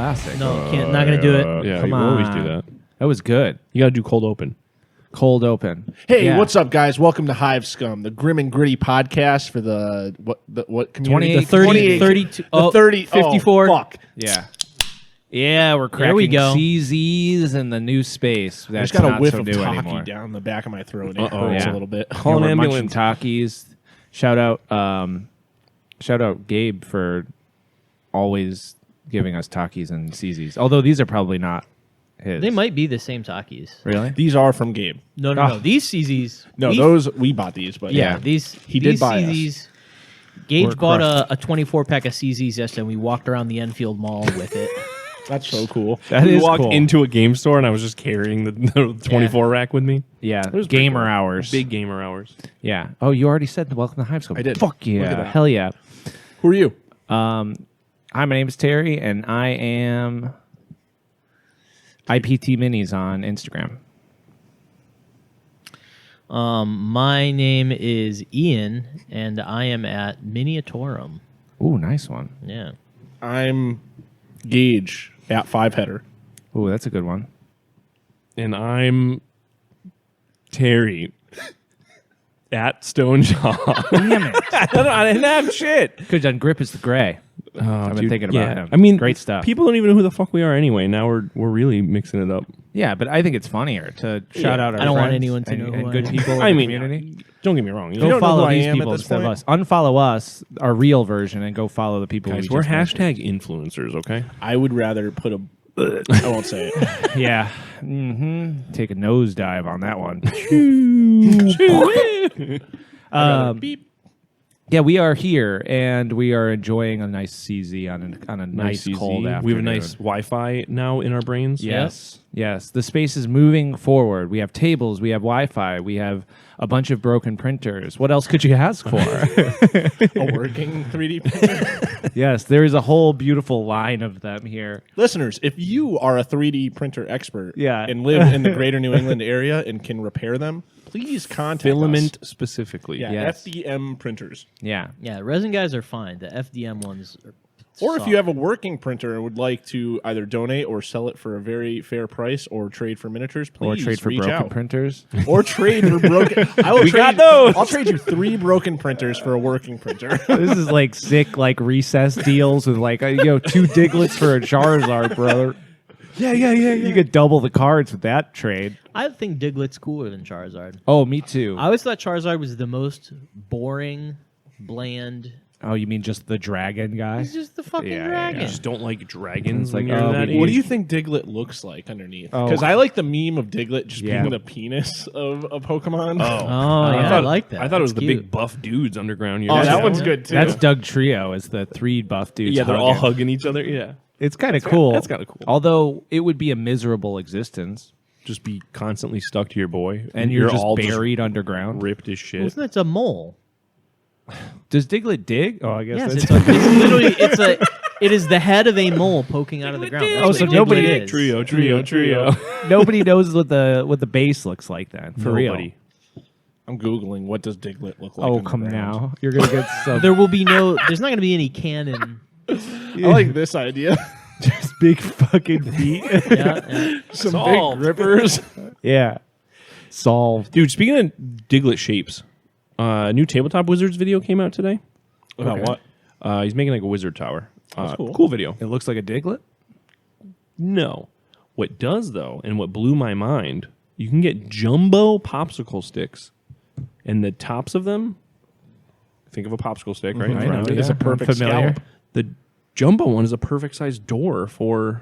classic. No, can't. Not gonna do it. Yeah, Come you always on. do that. That was good. You got to do cold open. Cold open. Hey, Yeah. what's up, guys? Welcome to Hive Scum, the grim and gritty podcast for the what community? 28, 30, 32, The 30, 54. Oh, fuck. Yeah. Yeah, we're cracking There we go. CZs in the new space. I That's just got a not whiff so of new Taki anymore. down the back of my throat. It Uh-oh. hurts Yeah. a little bit. Call an We're munching ambulance. Takis. Shout out Gabe for always giving us Takis and CZs. Although these are probably not his. They might be the same Takis. Really? These are from Gabe. No. Oh. These CZs. No, we, we bought these, but Yeah, these He these did buy us. CZs. Gage We're bought crushed. a 24-pack of CZs yesterday, and we walked around the Enfield Mall with it. That's so cool. That We is walked cool. into a game store and I was just carrying the 24 rack with me. Yeah, was pretty gamer cool. hours. Big gamer hours. Yeah. Oh, you already said welcome to Hive Scum. I did. Fuck Look yeah. at that. Hell yeah. Who are you? Hi, my name is Terry, and I am IPT Minis on Instagram. My name is Ian, and I am at Miniatorum. Ooh, nice one. Yeah. I'm Gage at 5-header. Ooh, that's a good one. And I'm Terry at Stone Jaw. Damn it. I didn't have shit. Could have done Grip is the Gray. I've been thinking about him. I mean, great stuff. People don't even know who the fuck we are anyway. Now we're really mixing it up. Yeah, but I think it's funnier to shout out our I don't want friends anyone to and, know who and I good am. people in I the mean, community. don't get me wrong. Go don't know follow who I these am at people this instead of point? us. Unfollow us, our real version, and go follow the people Guys, we we're just mentioned. hashtag influencers, okay? I would rather put a. I won't say it. Yeah. Take a nosedive on that one. Beep. Yeah, we are here, and we are enjoying a nice CZ on a nice CZ. cold afternoon. We have a nice Wi-Fi now in our brains. Yes. Yes. The space is moving forward. We have tables, we have Wi-Fi, we have a bunch of broken printers. What else could you ask for? A working 3D printer. Yes, there is a whole beautiful line of them here. Listeners, if you are a 3D printer expert Yeah. and live in the greater New England area and can repair them, please contact Filament us. specifically. Yeah, Yes. FDM printers. Yeah. Yeah, resin guys are fine. The FDM ones are Or if soft. you have a working printer and would like to either donate or sell it for a very fair price or trade for miniatures, please Or trade for reach broken out. printers. Or trade for broken. I will We trade, got those. I'll trade you 3 broken printers for a working printer. This is like sick, like recess deals with like 2 Diglets for a Charizard, brother. yeah. You could double the cards with that trade. I think Diglett's cooler than Charizard. Oh, me too. I always thought Charizard was the most boring, bland. Oh, you mean just the dragon guy? He's just the fucking Yeah, yeah, dragon. I just don't like dragons It's when like, you're oh, that we- age. What do you think Diglett looks like underneath? Oh. Because I like the meme of Diglett just Yeah. being the penis of a Pokemon. Oh, yeah, I like that. I thought it was That's the cute. big buff dudes underground. Oh, that Yeah. one's good too. That's Doug Trio as the 3 buff dudes. Yeah, they're all hugging. hugging each other. Yeah. It's kind of cool. that's kinda cool. Although it would be a miserable existence, Just be constantly stuck to your boy. and you're just all buried underground. ripped as shit. Wasn't it a mole? Does Diglett dig? Oh, I guess Yes, that's it's literally it is the head of a mole poking out of the ground. That's Oh, what so Diglett nobody- is. Trio. nobody knows what the base looks like then. For Nobody. real. I'm Googling what does Diglett look like. Oh, on the come ground. now. You're going to get some There will be there's not going to be any canon. I like this idea. just big fucking feet. Yeah. Some Solved. big grippers. Yeah. Solved. Dude, speaking of Diglett shapes, a new Tabletop Wizards video came out today. About Okay. what? He's making like a wizard tower. cool. Cool video. It looks like a Diglett? No. What does, though, and what blew my mind, you can get jumbo popsicle sticks. And the tops of them, think of a popsicle stick, right? in I front know. of you. It's a I'm perfect familiar. scalp. The jumbo one is a perfect sized door for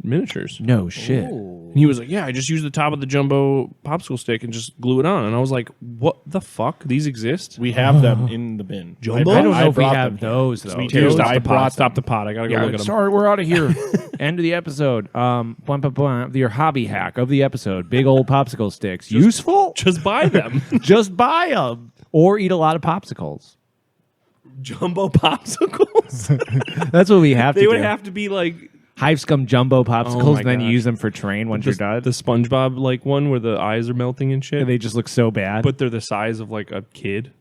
miniatures. No shit. And he was like, yeah, I just use the top of the jumbo popsicle stick and just glue it on. And I was like, what the fuck? These exist? We have them in the bin. Jumbo? I don't know if we brought have them here. those, though. We Here, do. stop I the brought pot. Stop them. the pot. I gotta go look at them. Sorry, we're out of here. End of the episode. Your hobby hack of the episode. Big old popsicle sticks. Useful? Just buy them. Just buy them. Or eat a lot of popsicles. Jumbo popsicles? That's what we have They to would do. have to be like Hive Scum jumbo popsicles, my and then you gosh. use them for train once you're done. the SpongeBob like one where the eyes are melting and shit. And they just look so bad. But they're the size of like a kid.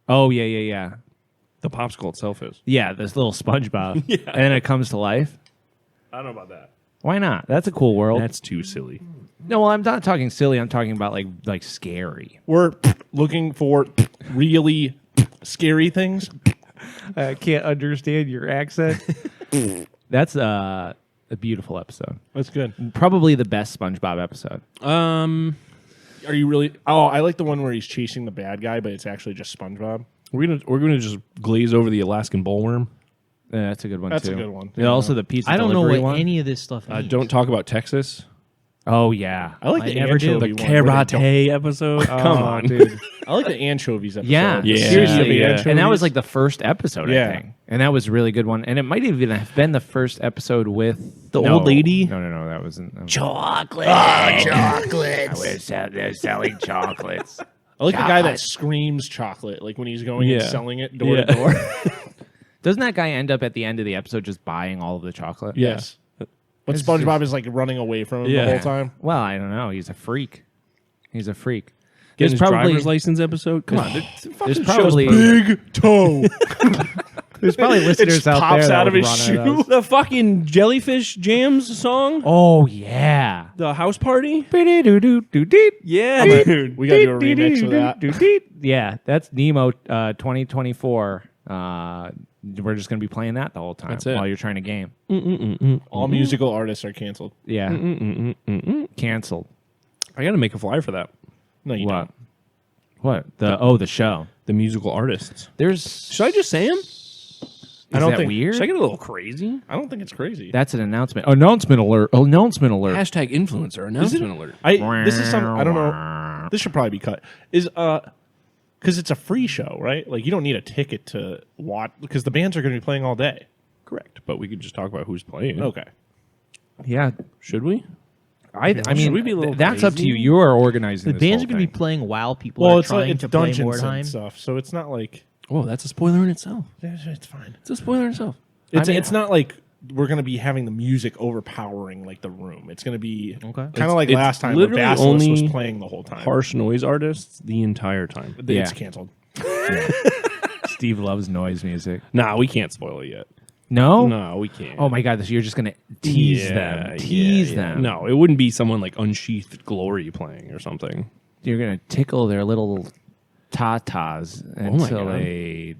Oh, yeah. The popsicle itself is. Yeah, this little SpongeBob. And then it comes to life. I don't know about that. Why not? That's a cool world. That's too silly. No, well, I'm not talking silly. I'm talking about like scary. We're looking for really scary things. I can't understand your accent. That's a beautiful episode. That's good. Probably the best SpongeBob episode. Are you really? Oh, I like the one where he's chasing the bad guy, but it's actually just SpongeBob. We're gonna just glaze over the Alaskan bullworm. Yeah, that's a good one That's too. a good one. Yeah, also the pizza I don't know delivery what one. any of this stuff means. Don't talk about Texas. Oh yeah. I like I the never do. anchovy The one. where they don't- karate episode. Come on, dude. I like the anchovies episode. Yeah, Yeah. seriously. Yeah. And that was like the first episode, Yeah. I think. And that was a really good one. And it might even have been the first episode with The old lady? No, that wasn't. Chocolate. Chocolates. They're selling chocolates. I like the guy that screams chocolate, like when he's going and Yeah. selling it door Yeah. to door. Doesn't that guy end up at the end of the episode just buying all of the chocolate? Yes. But It's SpongeBob is like running away from him Yeah. the whole time. Well, I don't know. He's a freak. He's a freak. Getting his There's probably driver's license episode. Come on, there's probably Big toe. there's probably listeners just out pops there that out of would his run at shoe. us. the fucking Jellyfish Jams song. Oh yeah. The house party. Yeah, dude. We got to do a remix of that. Yeah, that's Nemo 2024. We're just gonna be playing that the whole time That's it. while you're trying to game. All musical artists are canceled. Yeah, canceled. I got to make a flyer for that. No, you What? don't. What the show? The musical artists. There's Should I just say them? I don't that think- weird. Should I get a little crazy? I don't think it's crazy. That's an announcement. Announcement alert. Announcement alert. Hashtag influencer announcement alert. This is some. I don't know. This should probably be cut. Because it's a free show, right? Like you don't need a ticket to watch because the bands are going to be playing all day. Correct, but we could just talk about who's playing. Okay. Yeah, Should we? I mean, we be a little that's up to crazy? you. You are organizing. The this bands whole are going to be thing. playing while people Well, are it's like trying it's to play dungeons Mordheim. and stuff, so it's not like Oh, that's a spoiler in itself. it's fine. It's a spoiler in itself. It's not like we're going to be having the music overpowering like the room. It's going to be Okay. kind of like It's last time where literally Basilisk was only playing the whole time. Harsh noise artists the entire time. It's Yeah. canceled. Steve loves noise music. Nah, we can't spoil it yet. No. No, we can't. Oh my God! You're just gonna tease them. Tease them. No, it wouldn't be someone like Unsheathed Glory playing or something. You're gonna tickle their little tatas my until God. they.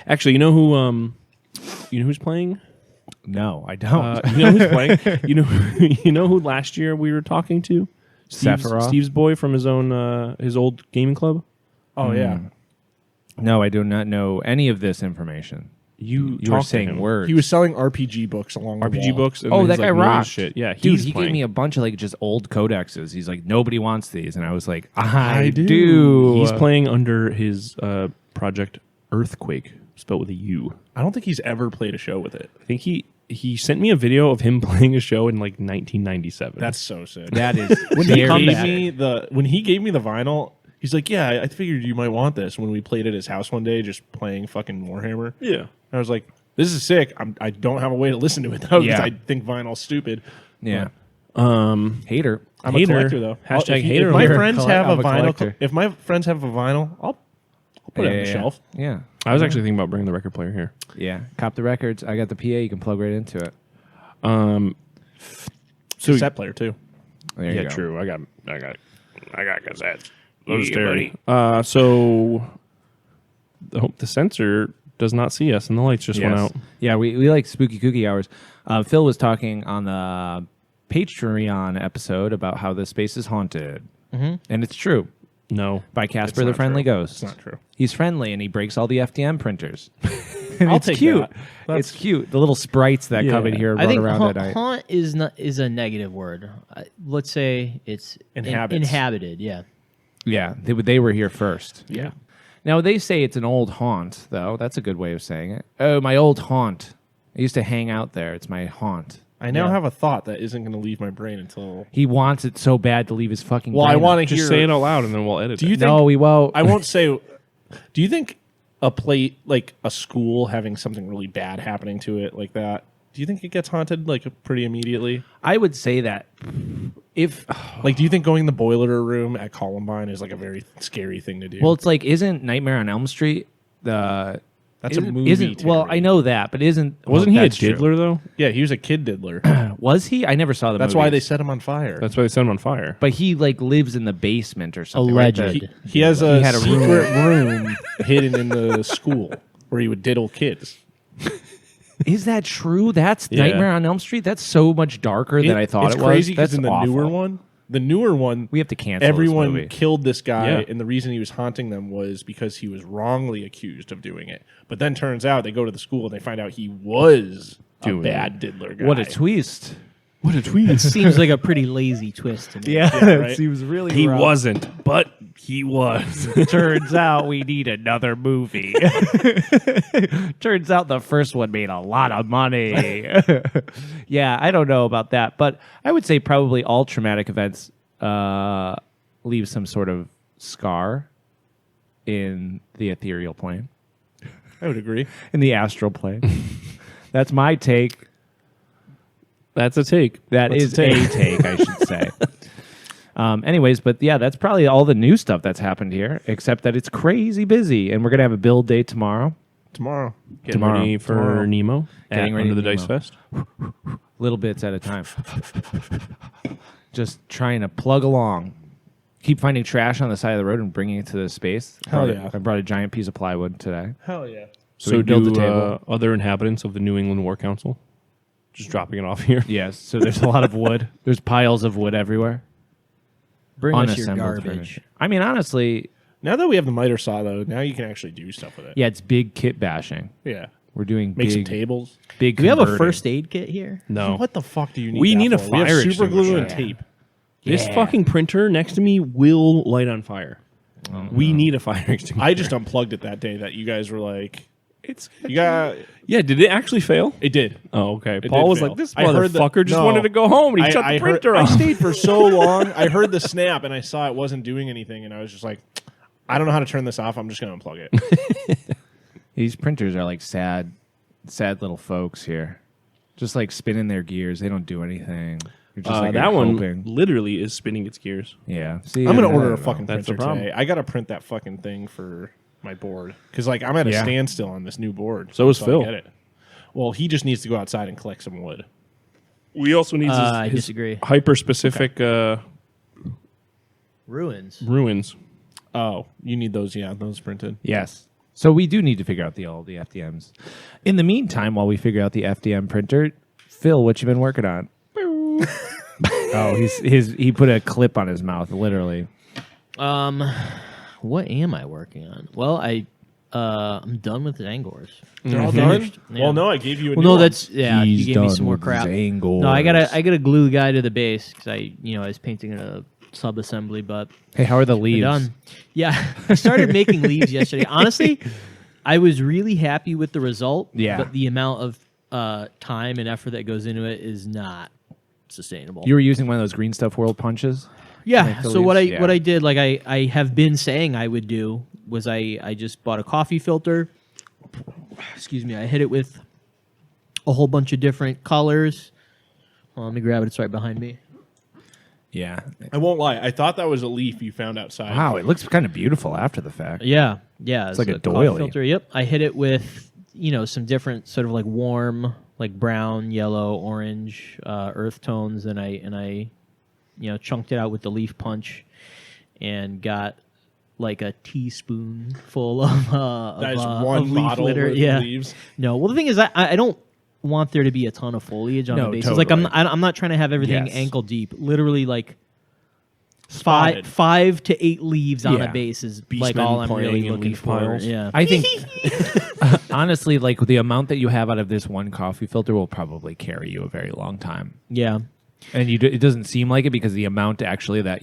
Actually, you know who's playing? No, I don't. You know who's playing? You know who last year we were talking to? Sephiroth? Steve's boy from his own his old gaming club. Oh yeah. No, I do not know any of this information. You You were talked to saying him. words. He was selling RPG books along the RPG wall. books. And Oh, his, that like, guy noise rocked. shit. Yeah, Dude, he's he playing. gave me a bunch of like just old codexes. He's like, nobody wants these, and I was like, I do. do. He's playing under his project Earthquake, spelled with a U. I don't think he's ever played a show with it. I think he sent me a video of him playing a show in like 1997. That's so sick. That is when he very gave sick. me when he gave me the vinyl, he's like, "Yeah, I figured you might want this." When we played at his house one day, just playing fucking Warhammer, yeah. I was like, "This is sick." I don't have a way to listen to it though because Yeah. I think vinyl's stupid. Yeah, Hater. I'm Hater. a collector though. Hashtag if, hater. If my alert. friends have I'm a a vinyl, collector. if my friends have a vinyl, I'll put it on the Yeah. shelf. Yeah, I was actually thinking about bringing the record player here. yeah. Cop the records. I got the PA. You can plug right into it. So Cassette player too. There you yeah, go. true. I got cassettes. Those Yeah, dirty. So the sensor does not see us, and the lights just went out. Yeah, we like spooky kooky hours. Phil was talking on the Patreon episode about how the space is haunted, and it's true. No, By Casper It's the not Friendly true. Ghost. It's not true. He's friendly and he breaks all the FDM printers. And I'll it's take cute. that. That's- It's cute. The little sprites that come in Yeah. here and I run think around at night. haunt is a negative word. Let's say it's inhabited. Yeah. Yeah, they were here first. Yeah. Now they say it's an old haunt, though. That's a good way of saying it. Oh, my old haunt. I used to hang out there. It's my haunt. I now have a thought that isn't going to leave my brain until. He wants it so bad to leave his fucking. Well, I brain want to up. just hear. say it out loud, and then we'll edit. Do you it. think? No, we won't. I won't say. Do you think like a school having something really bad happening to it like that? Do you think it gets haunted like pretty immediately? I would say that if Like, do you think going in the boiler room at Columbine is like a very scary thing to do? well, it's like isn't Nightmare on Elm Street the that's a isn't- movie. Isn't well, Terry. I know that, but isn't Wasn't he a that's true. diddler though? Yeah, he was a kid diddler. Was he? I never saw the That's movies. why they set him on fire. That's why they set him on fire. But he like lives in the basement or something. Alleged. Right? he has a He had a secret room hidden in the school where he would diddle kids. Is that true? That's Yeah. Nightmare on Elm Street? That's so much darker than I thought it's it was. crazy because That's in the awful. newer one, We have to cancel everyone this movie. killed this guy, Yeah. and the reason he was haunting them was because he was wrongly accused of doing it. But then turns out they go to the school and they find out he was a bad diddler guy. What a twist. What a tweet. It seems like a pretty lazy twist to me. Yeah, right? seems really He wasn't, but he was. Turns out we need another movie. Turns out the first one made a lot of money. Yeah, I don't know about that, but I would say probably all traumatic events leave some sort of scar in the ethereal plane, I would agree. in the astral plane. That's my take. That's a take. That That's is a take, I should say. Anyways, but yeah, that's probably all the new stuff that's happened here, except that it's crazy busy, and we're gonna have a build day tomorrow. Tomorrow. Getting Tomorrow. ready for Nemo. Getting ready Under to the Dice Nemo. Fest. Little bits at a time. Just trying to plug along. Keep finding trash on the side of the road and bringing it to the space. Hell yeah. I brought a giant piece of plywood today. Hell yeah. So we build do the table. Other inhabitants of the New England War Council just dropping it off here? Yes, so there's a lot of wood. There's piles of wood everywhere. Bring us your Unassembled garbage. furniture. I mean, honestly, Now that we have the miter saw, though, now you can actually do stuff with it. yeah, it's big kit bashing. Yeah. We're doing Make some big, tables. big. Do we have a converting. first aid kit here? No. What the fuck do you need? We that need a for? We have fire super glue and extinguisher. tape. This Yeah. fucking printer next to me will light on fire. We need a fire extinguisher. I just unplugged it that day that you guys were like, It's you got. yeah. Did it actually fail? It did. Oh, okay. It Paul did was fail. like, "This I heard motherfucker just no. wanted to go home, and he shut the heard- printer I off." stayed for so long. I heard the snap, and I saw it wasn't doing anything, and I was just like, I don't know how to turn this off. I'm just going to unplug it. These printers are like sad little folks here, just like spinning their gears. They don't do anything. You're just like that one hoping. literally is spinning its gears. Yeah. See, I'm going to I order don't a know. fucking That's printer the problem. today. I got to print that fucking thing for my board because like I'm at a Yeah. standstill on this new board. So is I Phil. get it. Well, he just needs to go outside and collect some wood. We also need I his disagree. hyper specific Ruins. ruins. Oh, you need those? Yeah, those printed. Yes. So we do need to figure out all the FDMs. In the meantime, while we figure out the FDM printer, Phil, what you been working on? Oh, he put a clip on his mouth, literally. What am I working on? Well, I'm done with the dangles. They're all Finished. done. Yeah. Well, no, I gave you a Well, new no, one. that's yeah. He's You gave me done some more with crap. Zangles. No, I gotta glue the guy to the base because I was painting a sub assembly, but Hey, how are the we're leaves? done. Yeah, I started making leaves yesterday. Honestly, I was really happy with the result. Yeah. but the amount of time and effort that goes into it is not sustainable. You were using one of those Green Stuff World punches? Yeah. Like the So what I leaves? Yeah. what I did, like I have been saying I would do, was I just bought a coffee filter. Excuse me. I hit it with a whole bunch of different colors. Well, let me grab it. It's right behind me. Yeah. I won't lie. I thought that was a leaf you found outside. Wow, it looks kind of beautiful after the fact. Yeah. It's like a coffee doily. filter. Yep. I hit it with some different sort of like warm, like brown, yellow, orange, earth tones, and I chunked it out with the leaf punch, and got like a teaspoonful of That is of one leaf bottle litter. worth of Yeah. leaves. No. Well, the thing is, I don't want there to be a ton of foliage on No, the bases. totally. Like I'm not trying to have everything Yes. ankle deep. Literally like Spotted. five to 8 leaves on Yeah. a base is Beastmen like all I'm playing really in looking leaf for. piles. Yeah. I think, honestly, like the amount that you have out of this one coffee filter will probably carry you a very long time. Yeah. And it doesn't seem like it because the amount actually that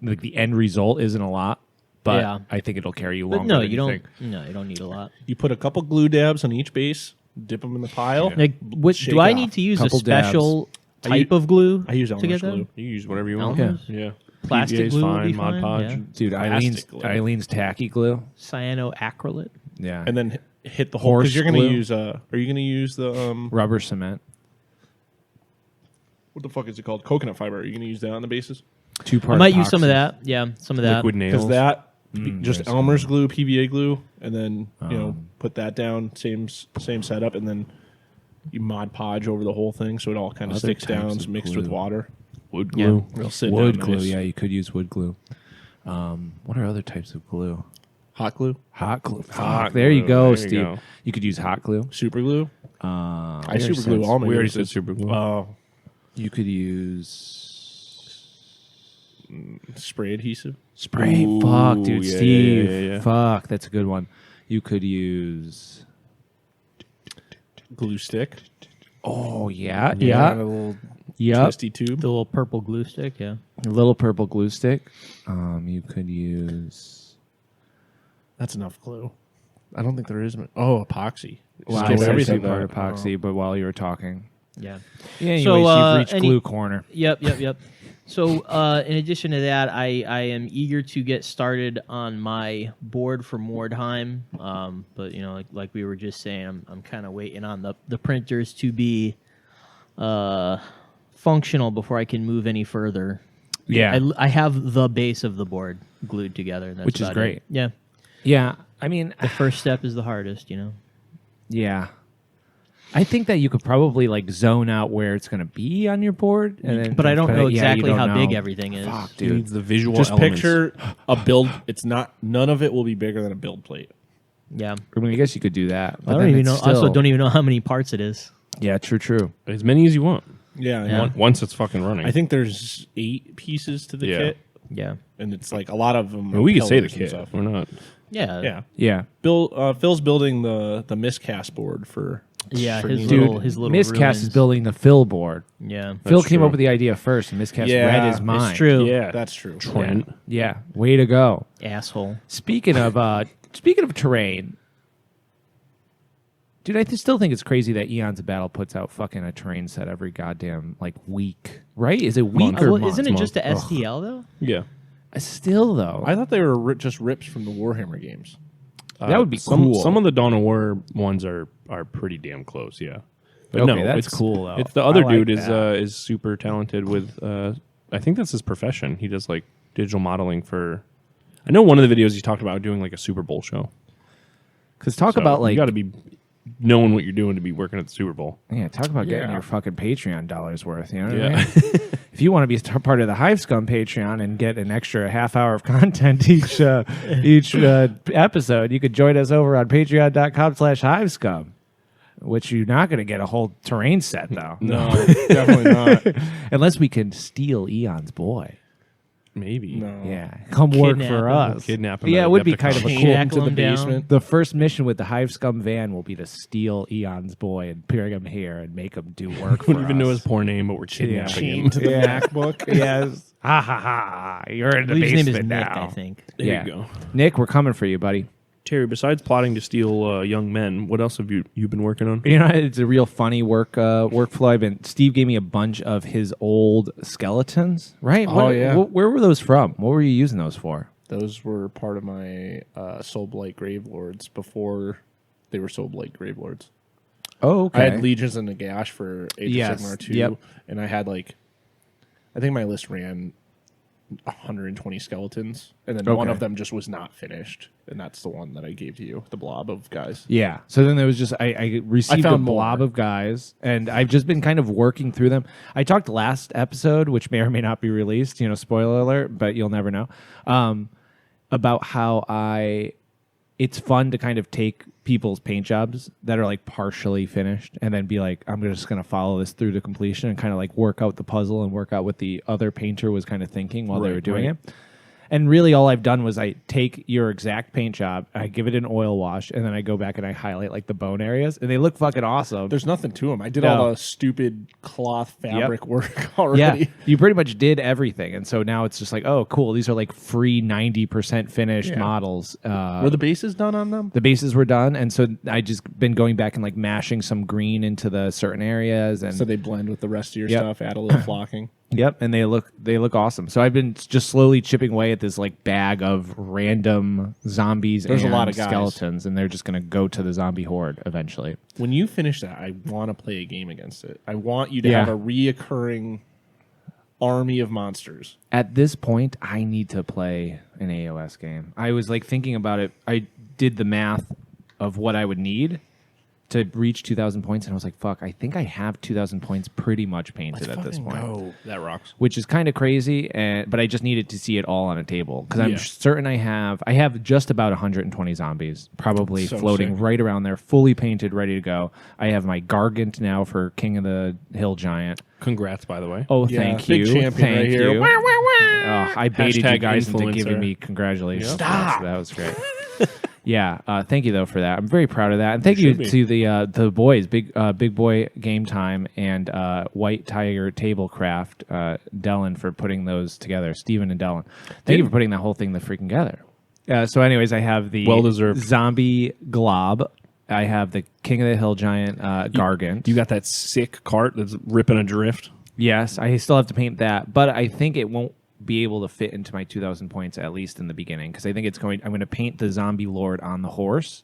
like the end result isn't a lot. But Yeah. I think it'll carry you But longer. no, than you don't. think. No, you don't need a lot. You put a couple glue dabs on each base, dip them in the pile. Like, what Shake do I it need off. to use? Couple A special type of glue? I use to Elmer's get that? glue. You can use whatever you want. Elmer's? Yeah. Plastic PVA is glue would fine. be Mod fine, Podge. yeah. Dude, Plastic glue. Eileen tacky glue. Cyanoacrylate. Yeah. And then hit the whole. Horse Because you're going to glue. use. Are you going to use the Rubber cement. what the fuck is it called? Coconut fiber. Are you going to use that on the bases? 2-part. I might use some of that. Yeah, some of that. Liquid Because nails. that Mm, just there's Elmer's glue, PVA glue, and then put that down. Same setup, and then you Mod Podge over the whole thing so it all kind of Other sticks down, types it's of mixed glue. with water. Wood glue. It'll sit Wood down glue. nice. Yeah, you could use wood glue. What are other types of glue? Hot glue, Hot glue. Hot Fuck, there you glue, go, there you Steve. go. You could use hot glue. super glue. I super glue all my We already units. said super glue. Oh, You could use spray adhesive. spray. Ooh, Fuck, dude, yeah, Steve. yeah. Fuck, that's a good one. You could use. Glue stick. Oh yeah, A yeah, little yeah. twisty tube. The little purple glue stick, yeah. A little purple glue stick. You could use. That's enough glue. I don't think there is. Epoxy. Well, Skip I said everything part there. epoxy, but while you were talking, Yeah. anyways, So, you've reached any- glue corner. Yep. So, in addition to that, I am eager to get started on my board for Mordheim. But like we were just saying, I'm kind of waiting on the printers to be functional before I can move any further. Yeah, I have the base of the board glued together, and that's Which is about great. it. Yeah. yeah. I mean, The first step is the hardest, yeah. I think that you could probably like zone out where it's going to be on your board, and then, But I don't know yeah, you exactly don't how big know. everything is. Fuck, It dude. needs the visual Just elements. picture a build. It's not. None of it will be bigger than a build plate. Yeah. I mean, I guess you could do that. But I don't then even it's know. Still, Also, don't even know how many parts it is. Yeah, true. as many as you want. Yeah. Yeah. Once it's fucking running. I think there's 8 pieces to the Yeah. kit, Yeah. and it's like a lot of them. I mean, we can say the pillars and kit. stuff. We're not. Yeah. Yeah. Yeah, Phil's building the miscast board for. Yeah. for His Nemo. little Miscast ruins. is building the fill board. Yeah. Phil That's came true. up with the idea first, and Miscast Yeah, read his it's mind. It's true. Yeah. That's true. Trent. Yeah, way to go. Asshole. Speaking of terrain, dude, I still think it's crazy that Eons of Battle puts out fucking a terrain set every goddamn like week, right? Is it week Month. or Well, month? isn't it just a Ugh. STL though? Yeah. Still though? I thought they were just rips from the Warhammer games. That would be some, cool. Some of the Dawn of War ones are pretty damn close. Yeah. But Okay, no, that's it's cool, though. It's the other I like dude that. is super talented with. I think that's his profession. He does like digital modeling for. I know one of the videos he talked about doing like a Super Bowl show. Because talk So about like you got to be knowing what you're doing to be working at the Super Bowl. yeah, talk about getting Yeah. your fucking Patreon dollars worth. You know what I Yeah. mean? If you want to be part of the Hive Scum Patreon and get an extra half hour of content each episode, you could join us over on patreon.com/hivescum, which you're not going to get a whole terrain set though. No, definitely not. Unless we can steal Eon's boy. Maybe. No. Yeah, come work Kidnap for him. us. Kidnap him Yeah, at it would be Adepticon. kind of a Chain cool. into the him down. basement. The first mission with the Hive Scum van will be to steal Eon's boy and bring him here and make him do work for Wouldn't even know us. his poor name, but we're kidnapping Chained him. to the Yeah. MacBook. Yes. Ha ha ha. You're in I the believe his name basement is Nick, now. I think. There Yeah. you go. Nick, we're coming for you, buddy. Terry, besides plotting to steal young men, what else have you been working on? You know, it's a real funny workflow. Steve gave me a bunch of his old skeletons, right? Oh, yeah. Where were those from? What were you using those for? Those were part of my Soul Blight Grave Lords before they were Soul Blight Grave Lords. Oh, okay. I had Legions and Nagash for Age Yes, of Sigmar 2, yep. and I had I think my list ran 120 skeletons, and then one Okay. of them just was not finished, and that's the one that I gave to you, the blob of guys. Yeah. So then there was just I received a found blob more. of guys, and I've just been kind of working through them. I talked last episode, which may or may not be released. Spoiler alert, but you'll never know. About how it's fun to kind of take people's paint jobs that are like partially finished and then be like, I'm just going to follow this through to completion and kind of like work out the puzzle and work out what the other painter was kind of thinking while they were doing it. And really all I've done was I take your exact paint job, I give it an oil wash, and then I go back and I highlight like the bone areas, and they look fucking awesome. There's nothing to them. I did No. all the stupid cloth fabric work already. Yeah, you pretty much did everything, and so now it's just like, oh, cool. These are like free 90% finished Yeah. models. Were the bases done on them? The bases were done, and so I just been going back and like mashing some green into the certain areas, and So they blend with the rest of your Yep. stuff, add a little flocking. yep, and they look awesome. So I've been just slowly chipping away at this like bag of random zombies. There's a and lot of guys. skeletons, and they're just gonna go to the zombie horde eventually. When you finish that, I want to play a game against it. I want you to Yeah. have a reoccurring army of monsters. At this point, I need to play an AOS game. I was like thinking about it. I did the math of what I would need, to reach 2,000 points, and I was like, fuck, I think I have 2,000 points pretty much painted at this point. Go. That rocks. Which is kind of crazy, but I just needed to see it all on a table because I'm Yeah. certain I have just about 120 zombies, probably So floating sick. right around there, fully painted, ready to go. I have my Gargant now for King of the Hill Giant. Congrats, by the way. Oh, Yeah, thank big you, champion thank right here. you. Wah, I baited you Hashtag guys into influencer. giving me congratulations. Stop. That was great. Yeah, thank you though for that. I'm very proud of that, and thank you should be. to the boys, big boy game time and White Tiger Tablecraft, Dylan for putting those together. Steven and Dylan, thank you for putting that whole thing freaking together. So, anyways, I have the Well-deserved. zombie glob. I have the King of the Hill Giant Gargant. You got that sick cart that's ripping adrift. Yes, I still have to paint that, but I think it won't be able to fit into my 2,000 points at least in the beginning because I think I'm going to paint the zombie lord on the horse.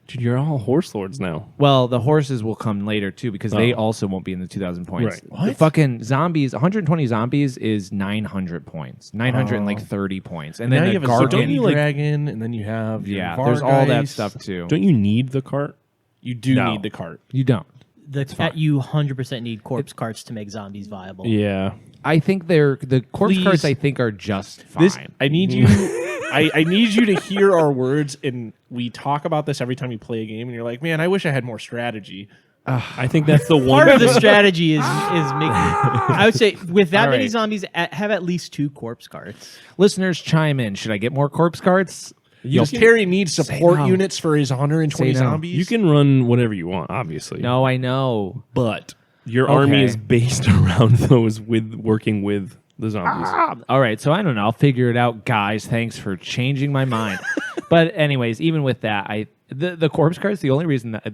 Dude, you're all horse lords now. Well, the horses will come later too because they Oh. also won't be in the 2,000 points. Right. The fucking zombies, 120 zombies is 900 points, 930 points, and Now then you the have a Gargant. zombie dragon, and then you have your There's all that Vargeist. stuff too. Don't you need the cart? You do No. need the cart. You don't. You 100% need corpse carts to make zombies viable. Yeah. I think the corpse Please. carts. I think are just fine. This I need you. I need you to hear our words, and we talk about this every time you play a game, and you're like, man, I wish I had more strategy. I think that's the one. Part of the strategy is making. I would say with that All many right. zombies, have at least 2 corpse carts. Listeners, chime in. Should I get more corpse carts? Does Terry need support no. units for his 120 Say no. zombies? You can run whatever you want, obviously. No, I know. But your Okay. army is based around those with working with the zombies. All right, so I don't know. I'll figure it out, guys. Thanks for changing my mind. But anyways, even with that, the corpse cards. The only reason that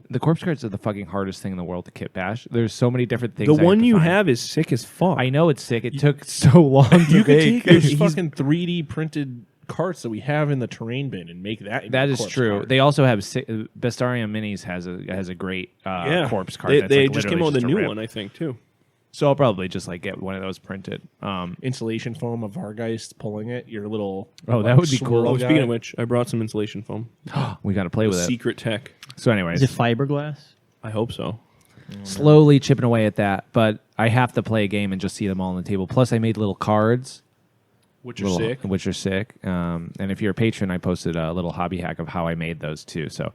the corpse cards are the fucking hardest thing in the world to kit bash. There's so many different things. The I one to you find. have is sick as fuck. I know it's sick. It took so long to You could make. take those fucking 3D printed carts that we have in the terrain bin and make that. into That a is corpse true. cart. They also have Bestarium Minis has a great corpse card. They, that's they like just literally came out with a just new rip. one, I think, too. So I'll probably just like get one of those printed. Insulation foam of Vargeist pulling it. Your little Oh, that would be cool. swirl Oh, speaking guy. of which, I brought some insulation foam. We got to play with it. Secret tech. So, anyways, Is it fiberglass? I hope so. slowly chipping away at that, but I have to play a game and just see them all on the table. Plus, I made little cards, Which are sick. which are sick. And if you're a patron, I posted a little hobby hack of how I made those too. So,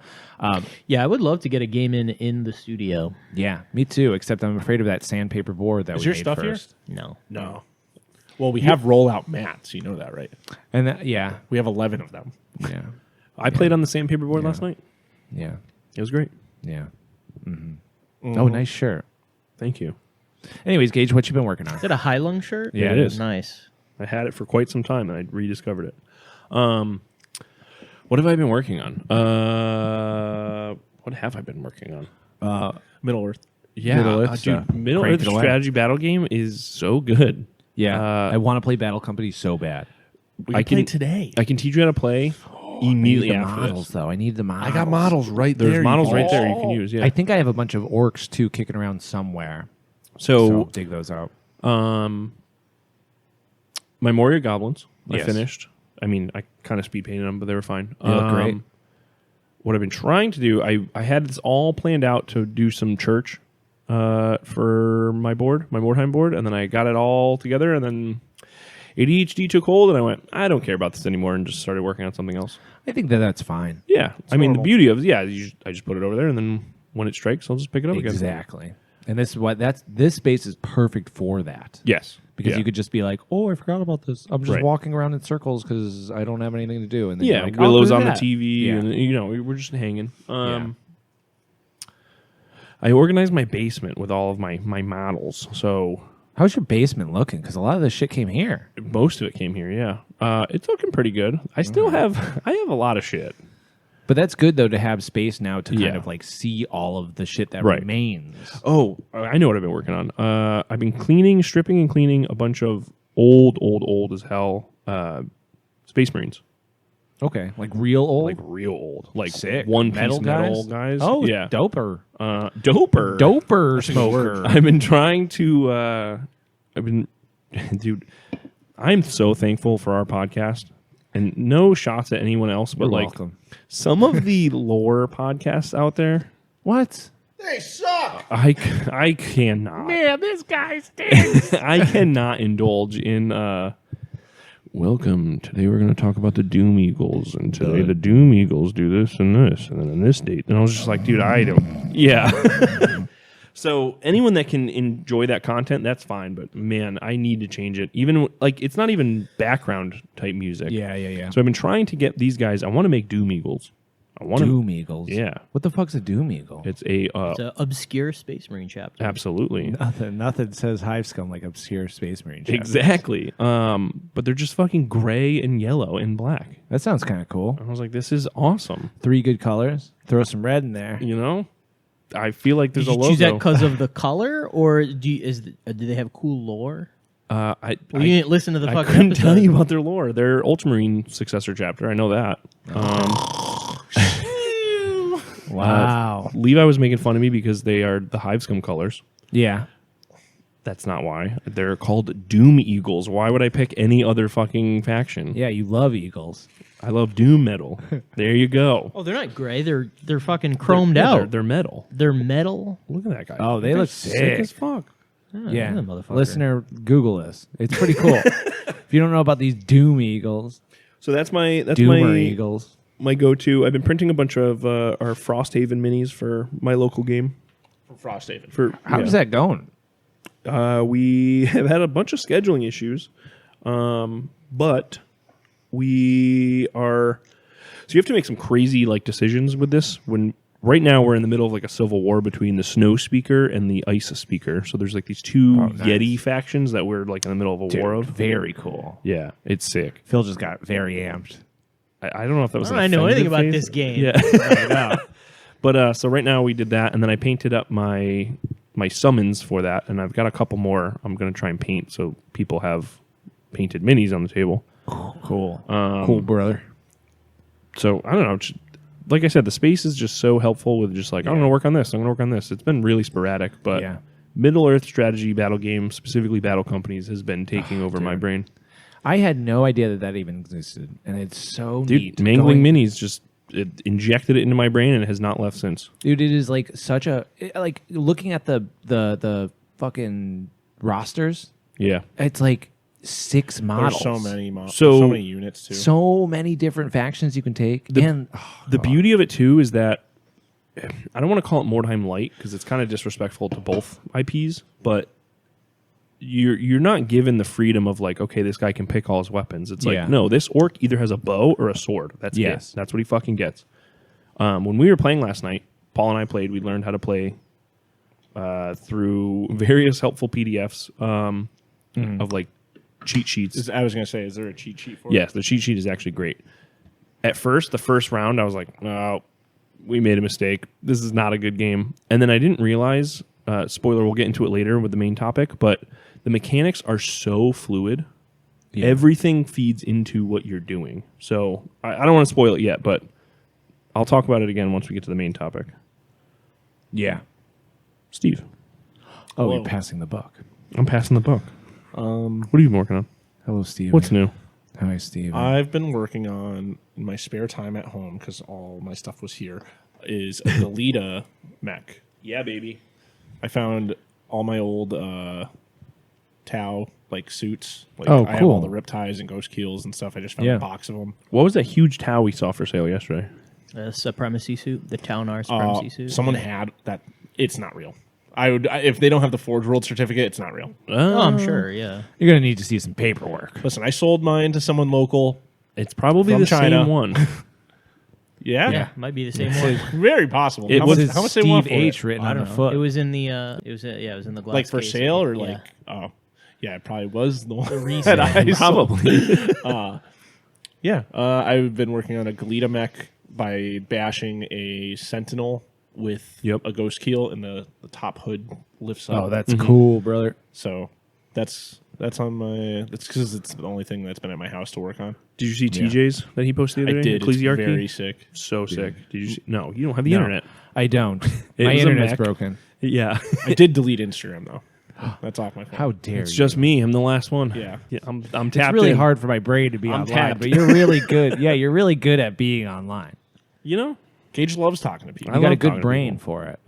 Yeah, I would love to get a game in the studio. yeah, me too. Except I'm afraid of that sandpaper board that Is we your made stuff here? first. No. No. Well, we have rollout mats. You know that, right? And that, yeah, We have 11 of them. yeah, I played on the sandpaper board last night. yeah, It was great. yeah. Oh, nice shirt. Thank you. Anyways, Gage, what you been working on? Is that a high lung shirt? Yeah, it is. Nice. I had it for quite some time, and I rediscovered it. What have I been working on? What have I been working on? Middle Earth. Yeah, Middle Earth stuff. dude, Middle Crank Earth it away. strategy battle game is so good. Yeah, Uh, I want to play Battle Company so bad. We I can play can- today. I can teach you how to play immediately I need the after models, this. though. I need the models. I got models right there. There's models right there you can use. Yeah. I think I have a bunch of orcs too kicking around somewhere. so So dig those out. my Moria Goblins, I Yes. finished. I mean, I kind of speed painted them, but they were fine. They look great. What I've been trying to do, I had this all planned out to do some church for my board, my Mordheim board, and then I got it all together, and then ADHD took hold, and I went, I don't care about this anymore, and just started working on something else. I think that's fine. Yeah, I mean, normal. the beauty of it, I just put it over there, and then when it strikes, I'll just pick it up again. Exactly. And this is what this space is perfect for that. Yes, Because yeah. you could just be like, "Oh, I forgot about this. I'm just Right. walking around in circles because I don't have anything to do." And then you're Yeah, like, "I'll Willow's do on that." the TV, Yeah. and we're just hanging. I organized my basement with all of my models, so How's your basement looking? Because a lot of this shit came here. most of it came here. Yeah, it's looking pretty good. I still have a lot of shit. But that's good though to have space now to kind Yeah. of like see all of the shit that Right. remains. Oh, I know what I've been working on. I've been stripping and cleaning a bunch of old as hell Space Marines. Okay, like real old, Like real old, like sick one metal piece metal guys. Oh, yeah, doper, doper. smoker. I've been trying to. Dude, I'm so thankful for our podcast, and no shots at anyone else, but You're like welcome. some of the lore podcasts out there, What? They suck. I cannot. Man, this guy stinks. I cannot indulge in. Welcome. Today we're going to talk about the Doom Eagles, and today the Doom Eagles do this and this, and then in this date. And I was just like, dude, I don't. Yeah. So anyone that can enjoy that content, that's fine. But man, I need to change it. Even like it's not even background type music. Yeah. So I've been trying to get these guys. I want to make Doom Eagles. I want Doom Eagles. Yeah. What the fuck's a Doom Eagle? It's a It's an obscure Space Marine chapter. absolutely. Nothing says Hive Scum like obscure Space Marine. chapters. Exactly. But they're just fucking gray and yellow and black. That sounds kind of cool. I was like, this is awesome. 3 good colors. Throw some red in there. You know? I feel like there's Did a you logo. choose that because of the color, or do they have cool lore? I You didn't listen to the I fucking couldn't episode. tell you about their lore. Their Ultramarine successor chapter. I know that. Wow. Levi was making fun of me because they are the Hive Scum colors. Yeah. That's not why. They're called Doom Eagles. Why would I pick any other fucking faction? Yeah, you love eagles. I love Doom metal. There you go. Oh, they're not gray. They're fucking chromed out. They're metal. They're metal. Look at that guy. Oh, they That look guy's sick. as fuck. Oh, Yeah. that motherfucker. Listener, Google this. It's pretty cool. If you don't know about these Doom Eagles, So that's Doomer my Eagles. my go-to. I've been printing a bunch of our Frosthaven minis for my local game. From Frosthaven. How's that going? We have had a bunch of scheduling issues, but we are. So you have to make some crazy like decisions with this. When right now we're in the middle of like a civil war between the Snow Speaker and the Ice Speaker. So there's like these two Oh, nice. Yeti factions that we're like in the middle of a war of. Very cool. Yeah, it's sick. Phil just got very amped. I don't know if that was. I an don't know anything offensive about phase. this game. Yeah. But so right now we did that, and then I painted up my summons for that, and I've got a couple more I'm going to try and paint so people have painted minis on the table. Cool. Cool, brother. So I don't know. Like I said, the space is just so helpful with just like, I'm going to work on this. I'm going to work on this. It's been really sporadic, but Yeah. Middle Earth strategy battle games, specifically battle companies, has been taking over my brain. I had no idea that even existed, and it's so Dude, neat. Mangling Minis just it injected it into my brain, and it has not left since. Dude, it is like such a like looking at the fucking rosters. Yeah. It's like 6 models. There's So- so many units too. So many different factions you can take. The beauty of it too is that I don't want to call it Mordheim Light because it's kind of disrespectful to both IPs, but you're not given the freedom of like, okay, this guy can pick all his weapons. It's like, Yeah. no, this orc either has a bow or a sword. That's Yes. it. That's what he fucking gets. When we were playing last night, Paul and I played. We learned how to play through various helpful PDFs of like cheat sheets. I was going to say, is there a cheat sheet for it? Yes, the cheat sheet is actually great. At first, the first round, I was like, "Oh, we made a mistake. This is not a good game." And then I didn't realize. Spoiler: we'll get into it later with the main topic, but the mechanics are so fluid. Yeah. Everything feeds into what you're doing. So I don't want to spoil it yet, but I'll talk about it again once we get to the main topic. Yeah. Steve, Oh, Hello. you're passing the buck. I'm passing the book. What have you been working on? Hello, Steve. What's new? Hi, Steve. I've been working on, in my spare time at home, because all my stuff was here, is a Gelida Mech. Yeah, baby. I found all my old Tau like suits. Like, Oh, I have cool. all the rip ties and ghost keels and stuff. I just found Yeah. a box of them. What was that huge Tau we saw for sale yesterday? Supremacy suit, the Taunar supremacy suit. Someone had that. It's not real. If they don't have the Forge World certificate, it's not real. Oh, I'm sure. Yeah. You're going to need to see some paperwork. Listen, I sold mine to someone local. It's probably From the China. same one. Yeah, Yeah, might be the same one. very possible. It how was much, Says how much they want Steve for H it? written I on don't the know. foot. It was in the. It was in the glass. Like for case, sale I or think. like? Oh, yeah, it probably was the one resale. that I sold. Probably. Yeah, I've been working on a Gelida Mech by bashing a Sentinel with Yep. a ghost keel, and the top hood lifts up. Oh, that's cool, brother. so that's on my. That's because it's the only thing that's been at my house to work on. Did you see TJ's that he posted the I other day? did. It's Ecclesiarchy? very sick. So sick. Did you see? No, you don't have the No. internet. I don't. It My was a internet's Mac. broken. Yeah. I did delete Instagram though. That's off my phone. How dare It's you? just me. I'm the last one. Yeah. I'm tapped It's really in. hard for my brain to be I'm online, tapped. but you're really good. Yeah, you're really good at being online. You know? Gage loves talking to people. You got a love talking good to brain people. for it.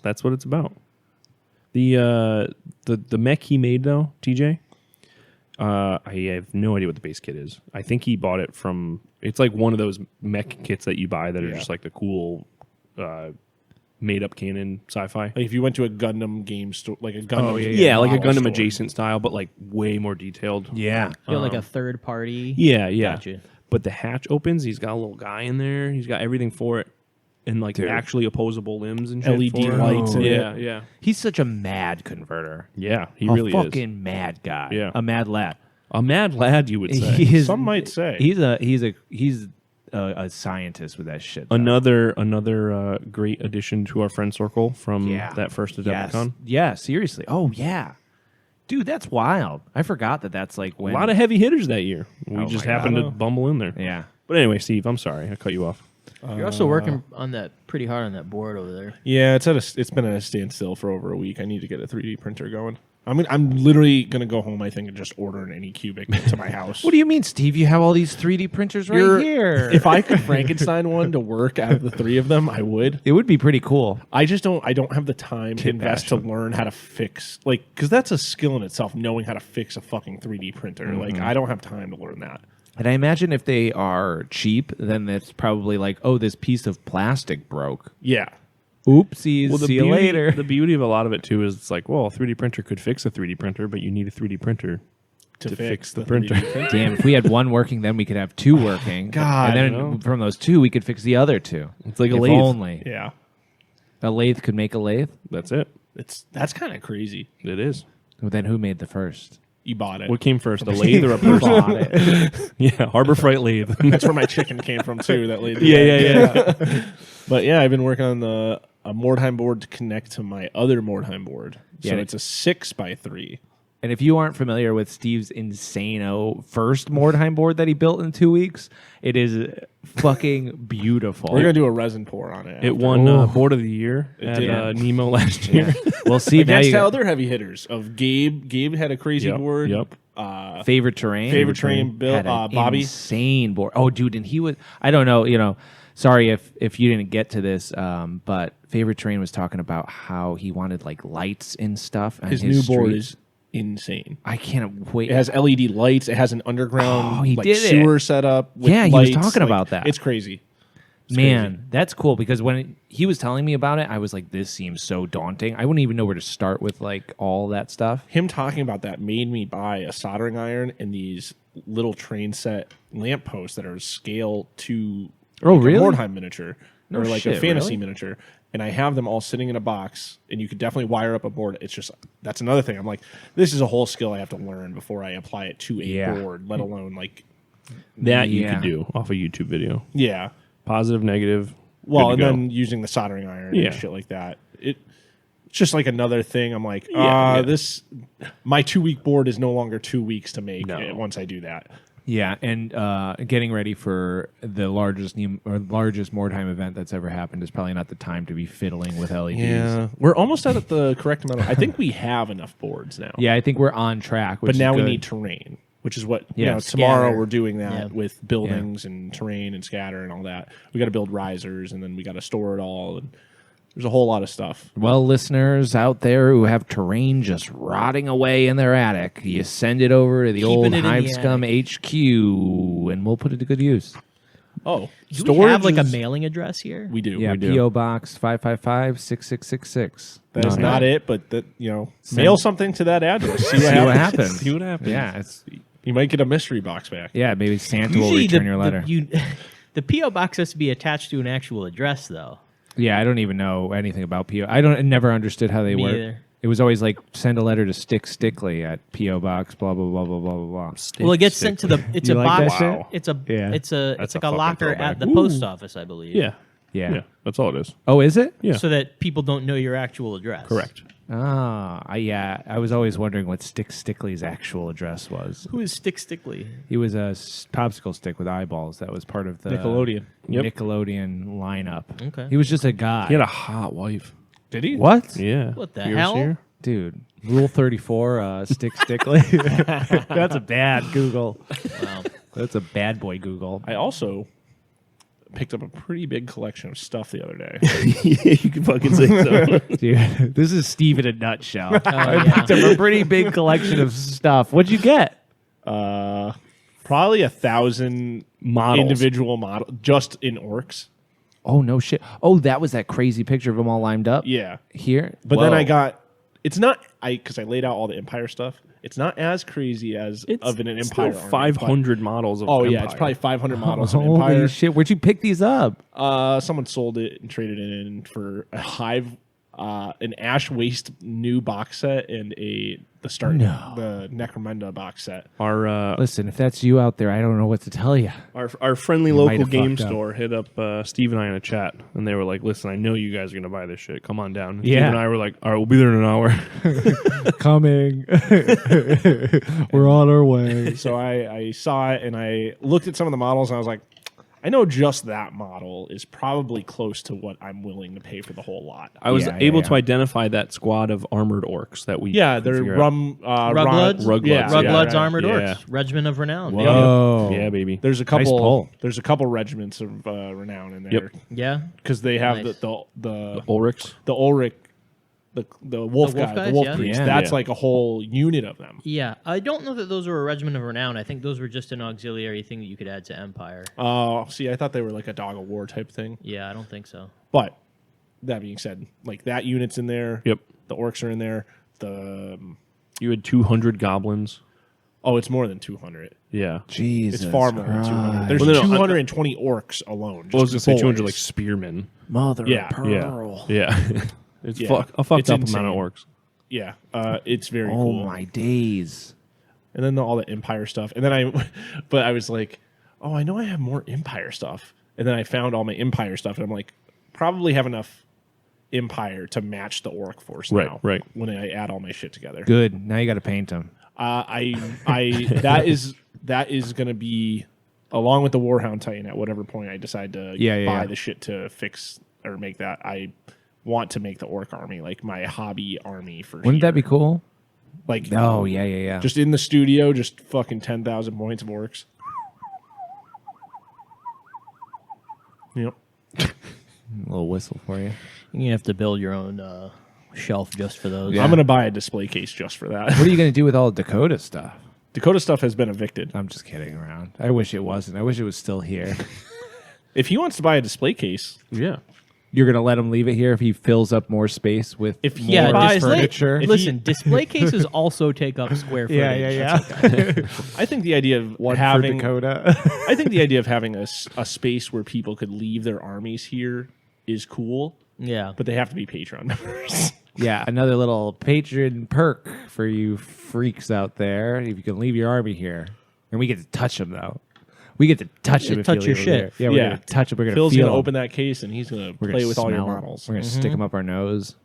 That's what it's about. The mech he made though, TJ. I have no idea what the base kit is. I think he bought it from. It's like one of those mech kits that you buy that are just like the cool, made up canon sci-fi. Like if you went to a Gundam game store, like a Gundam, Like a model Gundam store. adjacent style, but like way more detailed. Yeah. Feel like a third party. Yeah. Gotcha. But the hatch opens. He's got a little guy in there. He's got everything for it, and like actually opposable limbs and shit. LED for it. lights in Yeah, it. yeah, He's such a mad converter. yeah. He A really is fucking mad guy. Yeah. A mad lad. a mad lad. You would say. He is- Some might say. He's a scientist with that shit. though. Another great addition to our friend circle from Yeah. that first Yes. Adepticon. Yeah, seriously. Oh, yeah. Dude, that's wild. I forgot that's like A when... lot of heavy hitters that year. We Oh just my happened God. to bumble in there. Yeah. But anyway, Steve, I'm sorry. I cut you off. You're also working on that pretty hard on that board over there. Yeah, it's been at a standstill for over a week. I need to get a 3D printer going. I'm literally gonna go home, I think, and just order an Anycubic to my house. What do you mean, Steve? You have all these 3D printers right here. If I could Frankenstein one to work out of the three of them, I would. It would be pretty cool. I just don't. I don't have the time to invest to Kitbash. learn how to fix, like, because that's a skill in itself. Knowing how to fix a fucking 3D printer. Like, I don't have time to learn that. And I imagine if they are cheap, then it's probably like, oh, this piece of plastic broke. Yeah. Oopsies. See you beauty, later. The beauty of a lot of it too is it's like, well, a 3D printer could fix a 3D printer, but you need a 3D printer to fix the printer. 3D printer. Damn, if we had one working, then we could have two working. God, and you know. then from those two, we could fix the other two. It's like a If lathe. only. Yeah. A lathe could make a lathe. That's it. That's kind of crazy. It is. Well, then who made the first? You bought it. What came first, a lathe or a person? Bought it. Yeah, Harbor Freight lathe. That's where my chicken came from too. That lady. yeah. But yeah, I've been working on a Mordheim board to connect to my other Mordheim board. So Yeah. it's a 6x3. And if you aren't familiar with Steve's insano first Mordheim board that he built in 2 weeks, it is fucking beautiful. We're gonna do a resin pour on it. It after. won Ooh. Board of the Year at did. NEMO last year. We'll see now. Against You got other heavy hitters of Gabe. Gabe had a crazy Yep, board. yep. favorite terrain. Favorite terrain, Bill, had an Bobby. insane board. Oh, dude, and he was. I don't know. Sorry if you didn't get to this, but favorite terrain was talking about how he wanted like lights and stuff. On His new board street. is insane. I can't wait. It has LED lights. It has an underground Oh, he like did it. sewer setup. With Yeah, he was lights. talking Like, about that. It's crazy. It's Man, crazy. that's cool because when he was telling me about it, I was like, this seems so daunting. I wouldn't even know where to start with like all that stuff. Him talking about that made me buy a soldering iron and these little train set lampposts that are scale to Oh, like really? a Mordheim miniature No or like shit, a fantasy really? miniature. And I have them all sitting in a box, and you could definitely wire up a board. It's just that's another thing. I'm like, this is a whole skill I have to learn before I apply it to a Yeah. board, let alone like That you Yeah. could do off a YouTube video. yeah. Positive, negative. Well, good and to go. then using the soldering iron Yeah. and shit like that. It's just like another thing. I'm like, Yeah, yeah. this my 2-week board is no longer 2 weeks to make No. once I do that. Yeah, and getting ready for the largest Mordheim event that's ever happened is probably not the time to be fiddling with LEDs. We're almost out at the correct amount. I think we have enough boards now. Yeah, I think we're on track. Which but now is we good. need terrain, which is what Yeah, tomorrow scatter. we're doing that Yeah. with buildings and terrain and scatter and all that. We got to build risers and then we got to store it all. And there's a whole lot of stuff. Well, listeners out there who have terrain just rotting away in their attic, you send it over to the Keeping old it in Hive the Scum HQ, and we'll put it to good use. Oh, Do we have like a is- mailing address here? We do. Yeah, we do. P.O. Box 555-6666. That is not it, but that mail something to that address. See what See happens. what happens. See what happens. Yeah, it's You might get a mystery box back. yeah. Maybe Santa will Usually return your letter. The P.O. box has to be attached to an actual address, though. Yeah, I don't even know anything about P.O. I never understood how they Me work. either. It was always like send a letter to Stick Stickley at P.O. Box blah blah blah blah blah blah blah. Well, it gets sent to the. It's You a like box. that shit? It's a. Yeah. It's That's like a a fucking locker throwback. at the Ooh. post office, I believe. Yeah. Yeah. That's all it is. Oh, is it? Yeah. So that people don't know your actual address. Correct. Yeah. I was always wondering what Stick Stickley's actual address was. Who is Stick Stickley? He was a popsicle stick with eyeballs that was part of the Nickelodeon. Yep. Nickelodeon lineup. Okay. He was just a guy. He had a hot wife. Did he? What? Yeah. What the You ever hell? see her? Dude, Rule 34, Stick Stickley. That's a bad Google. Wow. That's a bad boy Google. I also picked up a pretty big collection of stuff the other day. Yeah, you can fucking say so. Dude, this is Steve in a nutshell. I yeah. picked up a pretty big collection of stuff. What'd you get? Probably 1,000 Models. individual model just in orcs. Oh, no shit. Oh, that was that crazy picture of them all lined up? Yeah. Here? But then Whoa. I got, it's not, because I laid out all the Empire stuff. It's not as crazy as of an Empire. Still army, 500 models of but- Oh, Empire. yeah. It's probably 500 models of Holy Empire. shit. Where'd you pick these up? Someone sold it and traded it in for a Hive, an Ash Waste new box set and the Necromunda box set. Our Listen, if that's you out there, I don't know what to tell you. our friendly might local have game fucked up. store hit up Steve and I in a chat, and they were like, "Listen, I know you guys are gonna buy this shit. Come on down." And Yeah. Steve and I were like, "All right, we'll be there in an hour." Coming. We're on our way. So I saw it and I looked at some of the models and I was like, I know just that model is probably close to what I'm willing to pay for the whole lot. I was Yeah, able yeah. to identify that squad of armored orcs that we Yeah, could they're figure out. Rugloods? Rugloods, Yeah, Rugloods yeah, Armored yeah. Orcs, Regiment of Renown. Whoa. Yeah, baby. There's a Nice couple. pull. There's a couple regiments of renown in there Yep. Yeah. because they have Nice. The Ulrichs. the Ulrich, the wolf The wolf guy, guys, the wolf yeah. priest. Yeah. That's Yeah. like a whole unit of them. Yeah. I don't know that those were a Regiment of Renown. I think those were just an auxiliary thing that you could add to Empire. Oh, see, I thought they were like a dog of war type thing. Yeah, I don't think so. But that being said, like that unit's in there. Yep. The orcs are in there. The You had 200 goblins. it's more than 200. Yeah. Jesus. It's far more than 200. There's Well, no, 220 orcs alone. I was gonna just say 200 boys. like spearmen. Mother Yeah, of pearl. Yeah. It's Yeah. a fucked It's up insane. amount of orcs. Yeah, it's very Oh, cool. my days. And then all the Empire stuff. And then I was like, oh, I know I have more Empire stuff. And then I found all my Empire stuff, and I'm like, probably have enough Empire to match the orc force Right, now. right. When I add all my shit together. Good. Now you got to paint them. That is going to be along with the Warhound Titan at whatever point I decide to buy the shit to fix or make that. I want to make the orc army like my hobby army for. Wouldn't that be cool? like? Oh, yeah. Just in the studio, just fucking 10,000 points of orcs. Yep. A little whistle for you. You're going to have to build your own shelf just for those. Yeah. I'm gonna buy a display case just for that. What are you going to do with all the Dakota stuff? Dakota stuff has been evicted. I'm just kidding around. I wish it wasn't. I wish it was still here. If he wants to buy a display case, Yeah. You're going to let him leave it here if he fills up more space with If he more Yeah, buys furniture? Listen, display cases also take up square footage. I think the idea of One having for Dakota. I think the idea of having a space where people could leave their armies here is cool, Yeah. but they have to be Patreon members. Yeah, another little patron perk for you freaks out there. If you can leave your army here, and we get to touch them though. We get to touch them. If touch you your leave shit. them there. Yeah, we're gonna touch them. We're gonna Phil's feel gonna 'em. open that case and he's gonna We're play gonna with all your smell 'em. models. We're gonna stick them up our nose.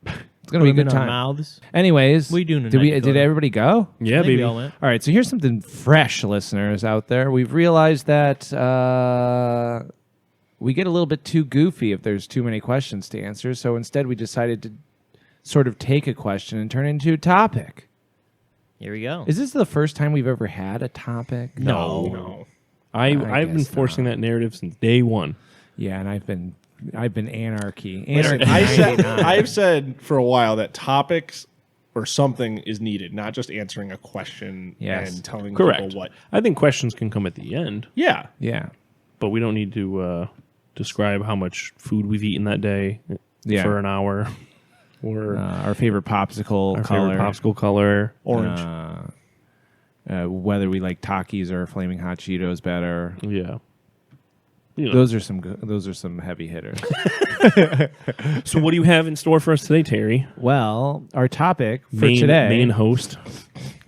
It's gonna be a Put 'em good in our time. mouths. Anyways, We do Did we? tonight, Did Dakota. everybody go? Yeah, I think baby. we all went. All right, so here's something fresh, listeners out there. We've realized that we get a little bit too goofy if there's too many questions to answer. So instead, we decided to sort of take a question and turn it into a topic. Here we go. Is this the first time we've ever had a topic? No. I've been guess forcing that narrative since day one. Yeah, and I've been anarchy. Listen, Anarchy. I've said for a while that topics or something is needed, not just answering a question Yes. and telling Correct. people what. I think questions can come at the end, Yeah. Yeah. but we don't need to describe how much food we've eaten that day Yeah. for an hour, or Our favorite popsicle our color. favorite popsicle color. Orange. Whether we like Takis or Flaming Hot Cheetos better. Yeah. You know. Those are some heavy hitters. So what do you have in store for us today, Terry? Well, our topic for Main today host.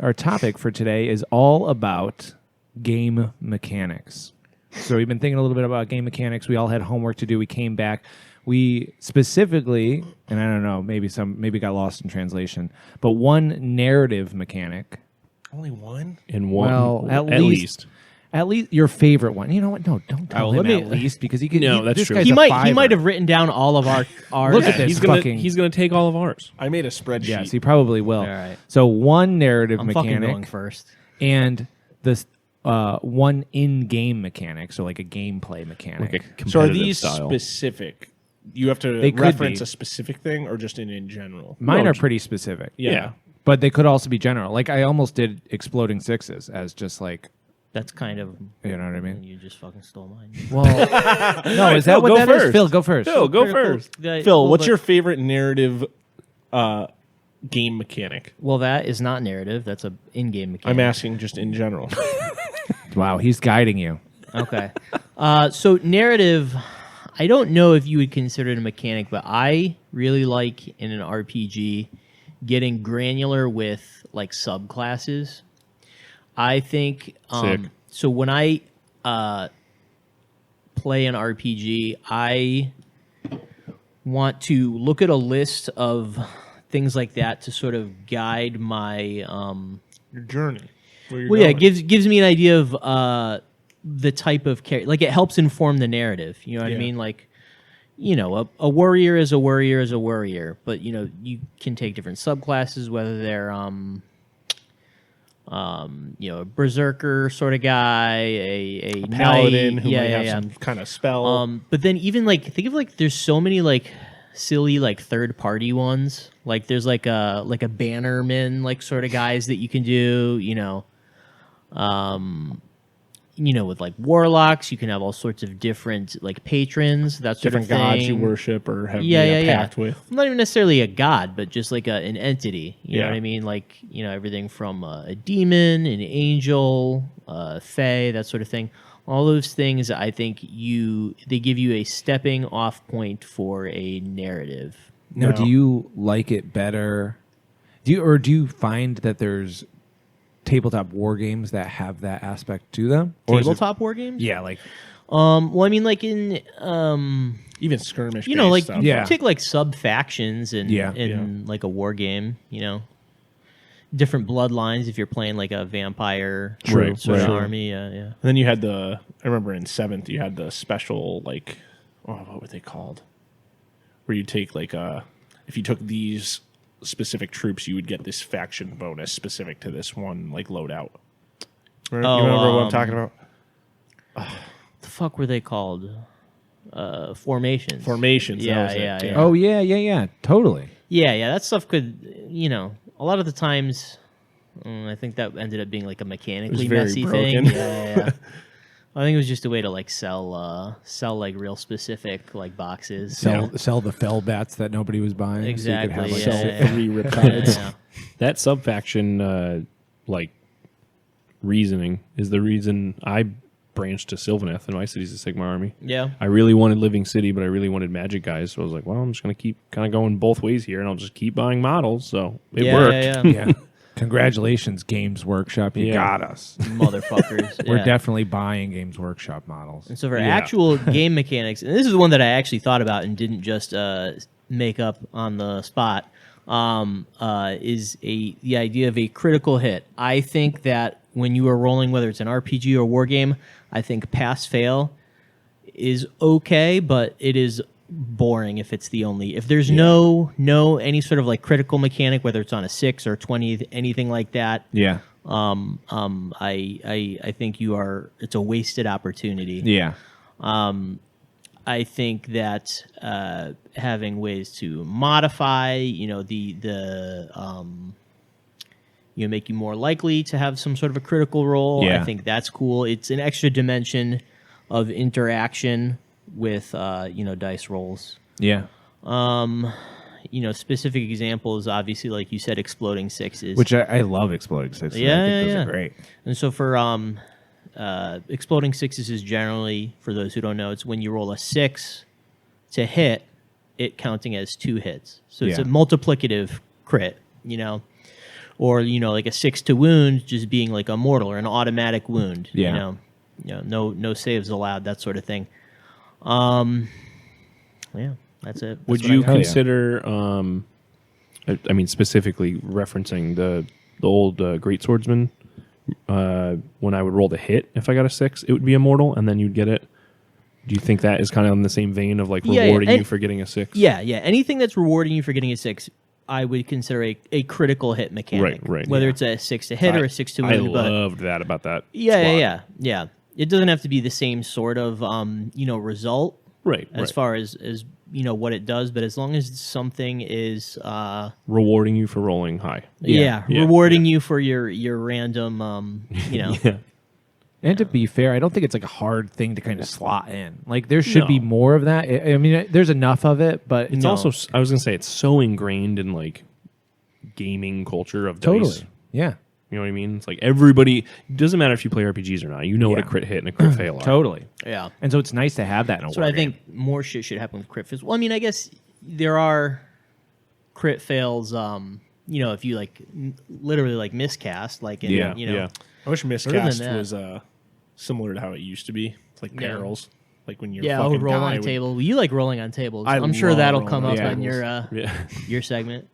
Our topic for today is all about game mechanics. So we've been thinking a little bit about game mechanics. We all had homework to do. We came back. We specifically, and I don't know, maybe got lost in translation, but one narrative mechanic. Only one? In one, Well, at least your favorite one. You know what? No, don't tell him at least because he could. No, that's this true. guy's He a might fiver. have written down all of our Look at this he's gonna fucking. he's gonna take all of ours. I made a spreadsheet. Yes, he probably will. All right. So one narrative I'm fucking going mechanic first. and this one in-game mechanic, so like a gameplay mechanic. Like a So are competitive these style. specific? You have to They could reference be. a specific thing, or just in general? Mine No, are pretty specific. Yeah. But they could also be general. Like I almost did exploding sixes as just like, That's kind of. you know what I mean? You just fucking stole mine. Well, no, is that Phil, what go that is? first. Phil, go first. Phil, go Critical- first. Phil, what's your favorite narrative game mechanic? Well, that is not narrative. That's a in-game mechanic. I'm asking just in general. Wow, he's guiding you. Okay. So narrative, I don't know if you would consider it a mechanic, but I really like in an RPG getting granular with like subclasses. I think Sick. so when I play an RPG, I want to look at a list of things like that to sort of guide my Your journey. Where you're well, yeah, going. it gives me an idea of the type of character. Like, it helps inform the narrative. You know what I Yeah. mean? Like, you know, a warrior is a warrior is a warrior. But, you know, you can take different subclasses, whether they're, you know, a berserker sort of guy, a Paladin knight. who yeah, might yeah, have yeah. some kind of spell. But then even, like, think of, like, there's so many, like, silly, like, third-party ones. Like, there's, like a bannerman, like, sort of guys that you can do, you know. You know, with like warlocks, you can have all sorts of different like patrons, that sort different of thing. gods you worship or have Yeah, made yeah, a pact yeah. with. Not even necessarily a god, but just like an entity. You know Yeah. what I mean? Like, you know, everything from a demon, an angel, fae, that sort of thing. All those things, I think they give you a stepping off point for a narrative. Now, No. do you like it better? Do you find that there's tabletop war games that have that aspect to them? Or is it- Tabletop war games? yeah, like Well, I mean, like in Even skirmish. you know, like stuff. Yeah. you take like sub factions and Yeah. in like a war game, you know, different bloodlines. If you're playing like a vampire True, sort of right. army, yeah. And then you had I remember in 7th, you had the special, like, what were they called? Where you take, like, if you took these specific troops, you would get this faction bonus specific to this one, like, loadout. You remember what I'm talking about? The fuck were they called? Formations. Formations. that Yeah, was it. yeah. oh yeah, totally. Yeah. That stuff could, you know, a lot of the times. I think that ended up being like a mechanically very messy broken. thing. Yeah. I think it was just a way to like sell like real specific like boxes. Sell the fell bats that nobody was buying. Exactly, So you could have, like, yeah. Sell 3 riptides. Yeah. That subfaction, like, reasoning is the reason I branched to Sylvaneth in my Cities of Sigmar army. Yeah. I really wanted Living City, but I really wanted magic guys. So I was like, well, I'm just going to keep kind of going both ways here, and I'll just keep buying models. So it Yeah, worked. yeah. yeah. Congratulations, Games Workshop. You Yeah. got us. Motherfuckers. We're yeah. definitely buying Games Workshop models. And so for Yeah. actual game mechanics, and this is one that I actually thought about and didn't just make up on the spot, is the idea of a critical hit. I think that when you are rolling, whether it's an RPG or war game, I think pass-fail is okay, but it is boring if it's the only. If there's no any sort of like critical mechanic, whether it's on a 6 or 20, anything like that, Yeah. I think it's a wasted opportunity. Yeah. I think that having ways to modify, you know, make you more likely to have some sort of a critical roll. Yeah. I think that's cool. It's an extra dimension of interaction with, dice rolls. Yeah. Specific examples, obviously, like you said, exploding sixes. Which I love exploding sixes. Yeah, I think yeah, those yeah. are great. And so for exploding sixes is generally, for those who don't know, it's when you roll a 6 to hit, it counting as 2 hits. So it's Yeah. a multiplicative crit, you know, or like a 6 to wound just being like a mortal or an automatic wound. Yeah. No saves allowed, that sort of thing. Yeah, that's it. Would That's what you I got. Hell yeah. consider, I mean, specifically referencing the old Great Swordsman, when I would roll the hit, if I got a 6, it would be immortal, and then you'd get it? Do you think that is kind of in the same vein of like Yeah, rewarding yeah, you for getting a 6? Yeah. Anything that's rewarding you for getting a 6, I would consider a critical hit mechanic. Right, Whether it's a 6 to hit or a 6 to wound. I loved that about that. Yeah. It doesn't have to be the same sort of result. Right. As far as what it does, but as long as something is rewarding you for rolling high. Rewarding you for your random Yeah. And to be fair, I don't think it's like a hard thing to kind of slot in. Like there should be more of that. I mean, there's enough of it, but it's also, I was gonna say, it's so ingrained in like gaming culture of dice. Yeah. You know what I mean? It's like everybody, it doesn't matter if you play RPGs or not. You know what a crit hit and a crit fail are. Totally. Yeah. And so it's nice to have that in a That's what I think more shit should happen with crit fails. Well, I mean, I guess there are crit fails, if you like literally like miscast, like in, I wish miscast was similar to how it used to be. It's like barrels. Like when you're fucking roll on a table. Well, you like rolling on tables. I'm sure that'll come up in your segment.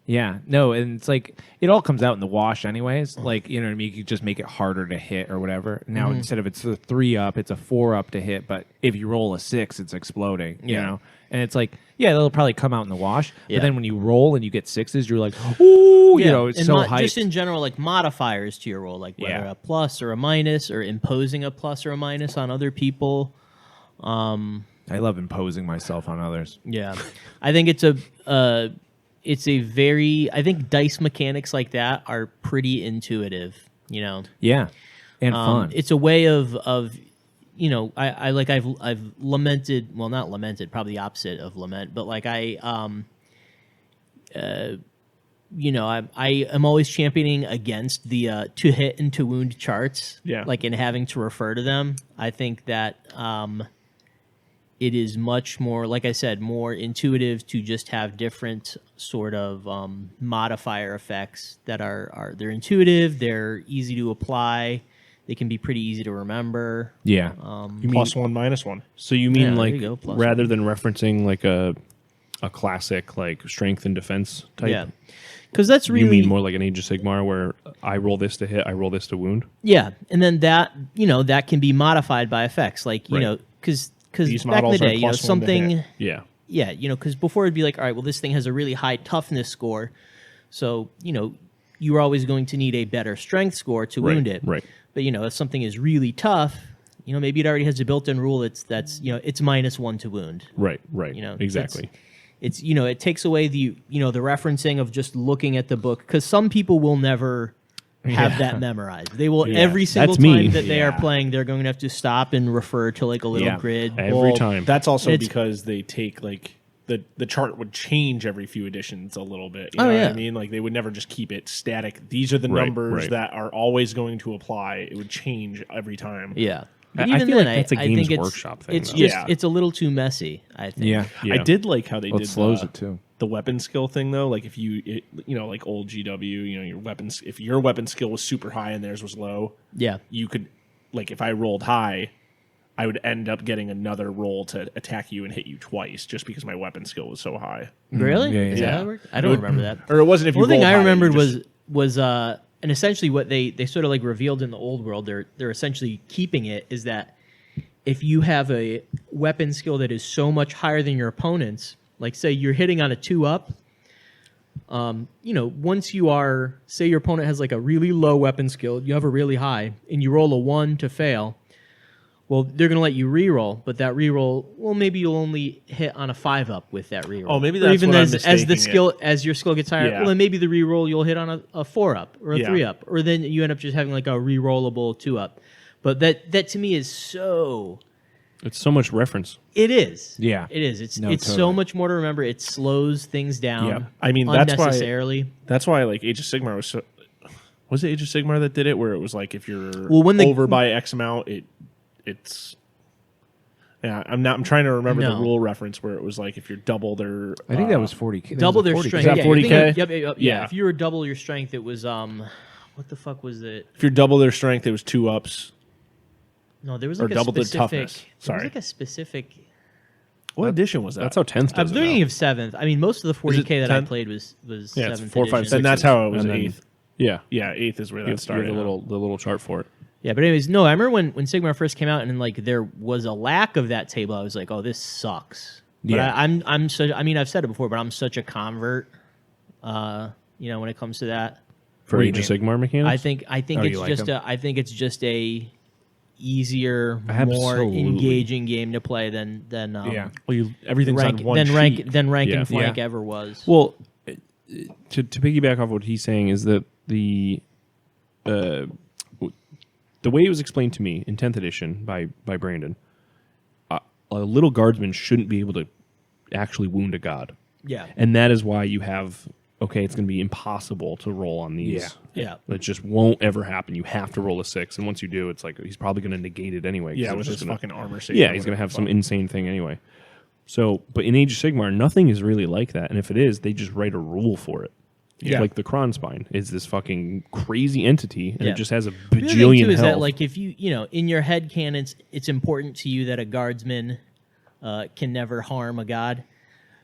Yeah, no, and it's like it all comes out in the wash anyways. Like, you know what I mean? You could just make it harder to hit or whatever. Now instead of it's a 3 up, it's a 4 up to hit, but if you roll a 6, it's exploding. You know? And it's like, it'll probably come out in the wash. But then when you roll and you get 6s, you're like, ooh, it's and so hyped. Just in general, like modifiers to your roll, like whether a plus or a minus or imposing a plus or a minus on other people. I love imposing myself on others. Yeah. I think it's I think dice mechanics like that are pretty intuitive, Yeah. And fun. It's a way of I've lamented, well, not lamented, probably the opposite of lament, but like I am always championing against the to hit and to wound charts. Yeah. Like in having to refer to them. I think that it is much more, like I said, more intuitive to just have different sort of modifier effects that they're intuitive, they're easy to apply, they can be pretty easy to remember. Yeah. You mean +1, -1. So you mean there you go, rather than referencing like a classic like strength and defense type? Yeah. Because that's really... You mean more like an Age of Sigmar where I roll this to hit, I roll this to wound? Yeah. And then that, that can be modified by effects. Like, because back in the day, something... Yeah. Yeah, because before it'd be like, all right, well, this thing has a really high toughness score. So, you were always going to need a better strength score to wound it. Right. But, if something is really tough, maybe it already has a built-in rule it's -1 to wound. Right. Exactly. It's it takes away the the referencing of just looking at the book, because some people will never have that memorized. They will every single time that they are playing, they're going to have to stop and refer to like a little grid every time. That's also because they take like the chart would change every few editions a little bit. You know what I mean? Like they would never just keep it static. These are the numbers that are always going to apply. It would change every time. Yeah. But I even feel then, like that's a I Games think Workshop thing. It's though. just it's a little too messy, I think. Yeah. I did like how they Well, did it slows it too. the weapon skill thing though. Like if like old GW, your weapons, if your weapon skill was super high and theirs was low, you could, like if I rolled high, I would end up getting another roll to attack you and hit you twice just because my weapon skill was so high. Really? Yeah. Is that how it worked? I don't remember that. Or it wasn't if you One thing rolled I high, remembered you was and essentially what they sort of like revealed in the old world, they're essentially keeping it, is that if you have a weapon skill that is so much higher than your opponent's, like say you're hitting on a 2-up, once you are, say your opponent has like a really low weapon skill, you have a really high, and you roll a 1 to fail, well, they're going to let you reroll, but that reroll, well, maybe you'll only hit on a 5-up with that reroll. Oh, maybe or that's even what I'm as the mistaking skill as your skill gets higher. Yeah. Well, then maybe the reroll you'll hit on a 4-up or a 3-up, or then you end up just having like a rerollable 2-up. But that to me is so... It's so much reference. It is. Yeah. It is. It's totally. so much more to remember. It slows things down. Yeah. I mean, unnecessarily. That's why like Age of Sigmar was so... Was it Age of Sigmar that did it, where it was like if you're over by X amount, it's... Yeah, I'm trying to remember the rule reference where it was like if you're double their... I think that was 40K. Double their strength. Is that 40K? Yep. Yeah. If you were double your strength, it was... what the fuck was it? If you're double their strength, it was 2-ups. No, there was Or like double a their specific... toughness. Sorry. There was like a specific... What edition was that? That's how 10th does I'm it thinking now. of 7th. I mean, most of the 40K that I 10th? played was Yeah, it's 7th 4, 5, edition. 6. Then that's how it was And then- 8th. Yeah. Yeah, 8th is where You that have started. the little chart for it. Yeah, but anyways, no, I remember when Sigmar first came out and like there was a lack of that table. I was like, oh, this sucks. But Yeah. I'm such. I mean, I've said it before, but I'm such a convert When it comes to that, For Age of Sigmar mechanics? I think it's just a easier, more engaging game to play than everything's rank, on one than sheet. rank and flank ever was. Well, to piggyback off what he's saying is that the way it was explained to me in 10th edition by Brandon, a little guardsman shouldn't be able to actually wound a god. Yeah. And that is why you have, it's going to be impossible to roll on these. Yeah. It just won't ever happen. You have to roll a 6, and once you do, it's like he's probably going to negate it anyway. Yeah, with his fucking armor save. Yeah, he's going to have some insane thing anyway. So, but in Age of Sigmar, nothing is really like that. And if it is, they just write a rule for it. Yeah. Like the Kronspine is this fucking crazy entity, and it just has a The other thing, bajillion too, is health. that, like, if you in your head canons, it's important to you that a guardsman can never harm a god.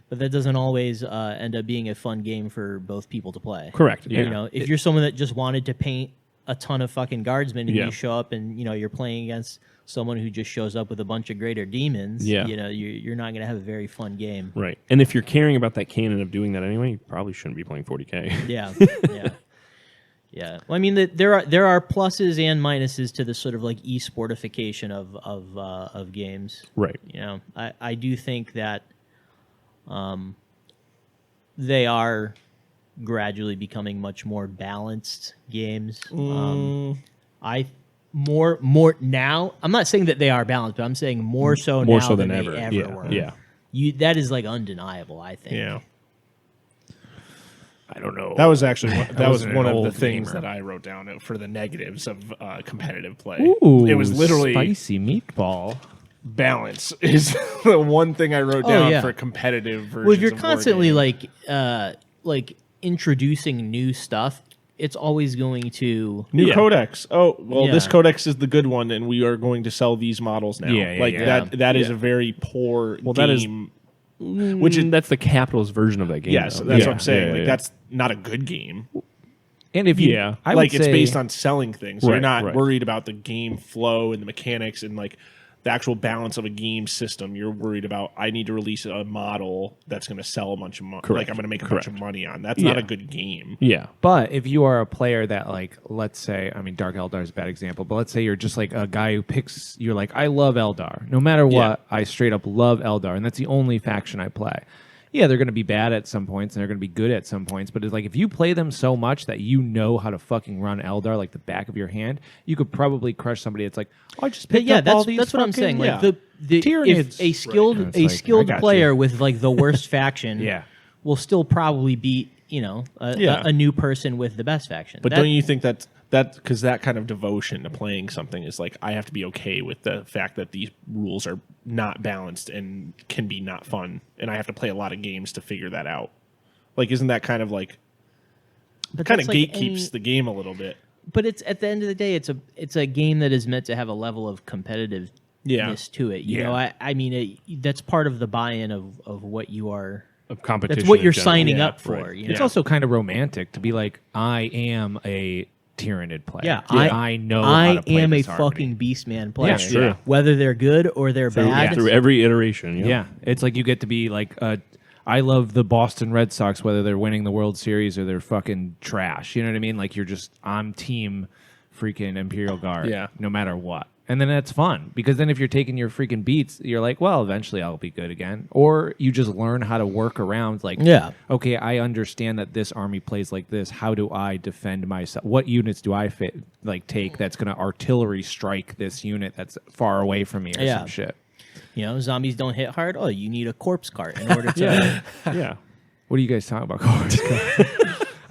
But that doesn't always end up being a fun game for both people to play. Correct. Yeah. If you're someone that just wanted to paint a ton of fucking guardsmen and Yeah. you show up and you're playing against someone who just shows up with a bunch of greater demons, you're not going to have a very fun game. Right. And if you're caring about that canon of doing that anyway, you probably shouldn't be playing 40K. Yeah. Yeah. Well, I mean, there are pluses and minuses to this sort of like e-sportification of games. Right. I do think that they are gradually becoming much more balanced games. More now. I'm not saying that they are balanced, but I'm saying more so now than ever. They ever were. Yeah. That is like undeniable, I think. Yeah. I don't know. That was actually that was one of the old things gamer. that I wrote down for the negatives of competitive play. Ooh, it was literally spicy meatball. balance is the one thing I wrote down yeah. for competitive versions. Well, if you're of constantly wargaming. like introducing new stuff, it's always going to New codex. Oh, well, this Yeah. codex is the good one, and we are going to sell these models now. That is a very poor game. that is- Which is that's the capitalist version of that game. Yes, though. that's Yeah. what I'm saying. Yeah, Like yeah. that's not a good game. And if you, Yeah. I Like would it's say, based on selling things. So you're Right, not right. worried about the game flow and the mechanics and like the actual balance of a game system. You're worried about I need to release a model that's going to sell a bunch of money. Correct. Like I'm going to make a Correct. bunch of money on. That's not Yeah. a good game. Yeah. But if you are a player that, like, let's say, I mean, Dark Eldar is a bad example, but let's say you're just like a guy who picks, you're like, I love Eldar. No matter what, I straight up love Eldar, and that's the only faction I play. Yeah, they're going to be bad at some points, and they're going to be good at some points, but it's like if you play them so much that you know how to fucking run Eldar like the back of your hand, you could probably crush somebody. It's like, oh, I just picked up all these that's what I'm saying. Like fucking- the Tyranids. if a skilled Right. It's like, I got player you. with like the worst faction, Yeah. will still probably beat a new person with the best faction. But don't you think that because that kind of devotion to playing something is like I have to be okay with the fact that these rules are not balanced and can be not fun, and I have to play a lot of games to figure that out. Like, isn't that kind of like kind of that's like gatekeeps the game a little bit? But it's at the end of the day, it's a game that is meant to have a level of competitiveness to it. You know, I mean, that's part of the buy-in of what you are. Of competition. That's what you're in general. signing Yeah, up for. right. You know? It's also kind of romantic to be like, I am a Tyranid player. Yeah, I know how I to play am a this army. fucking Beastman player. Yeah, sure. Whether they're good or they're bad. Through every iteration. Yeah, it's like you get to be like, I love the Boston Red Sox, whether they're winning the World Series or they're fucking trash. You know what I mean? Like you're just on team freaking Imperial Guard, no matter what. And then that's fun because then if you're taking your freaking beats, you're like, well, eventually I'll be good again. Or you just learn how to work around. Like, okay, I understand that this army plays like this. How do I defend myself? What units do I take that's going to artillery strike this unit that's far away from me or some shit? You know, zombies don't hit hard. Oh, you need a corpse cart in order to. Yeah. What are you guys talking about?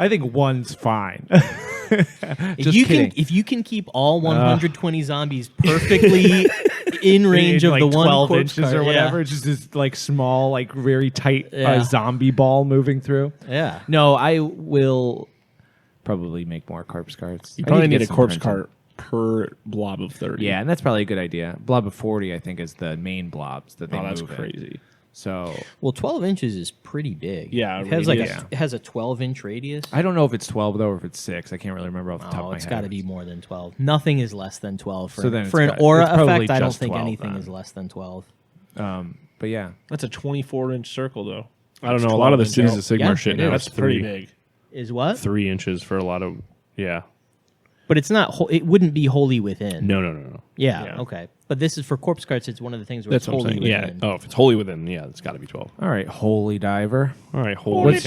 I think one's fine. If you can keep all 120 zombies perfectly in range of like the one 12 corpse inches cart, or whatever, it's just this like small, like very tight zombie ball moving through. Yeah. No, I will probably make more corpse carts. You I probably to need get a some corpse printing. cart per blob of 30. Yeah, and that's probably a good idea. Blob of 40, I think, is the main blobs that they Oh, that's move in. crazy. So Well, 12 inches is pretty big. Yeah, it has radius. it has a 12-inch radius. I don't know if it's 12 though, or if it's 6. I can't really remember off the top of my head. It's got to be more than 12. Nothing is less than 12 for, So then for it's an got- aura it's probably effect. I don't just think 12 anything then. is less than 12. But yeah, That's a 24-inch circle, though. I don't know. A lot of the That's Cities 12 of Sigmar Yeah, shit it now is. is That's pretty 3. big. Is what? 3 inches for a lot of But it's not. It wouldn't be wholly within. No. Yeah. Okay. But this is for corpse carts. It's one of the things where That's it's what I'm wholly saying. within. Yeah. Oh, if it's wholly within, it's got to be 12. All right, holy diver. All right, holy. What's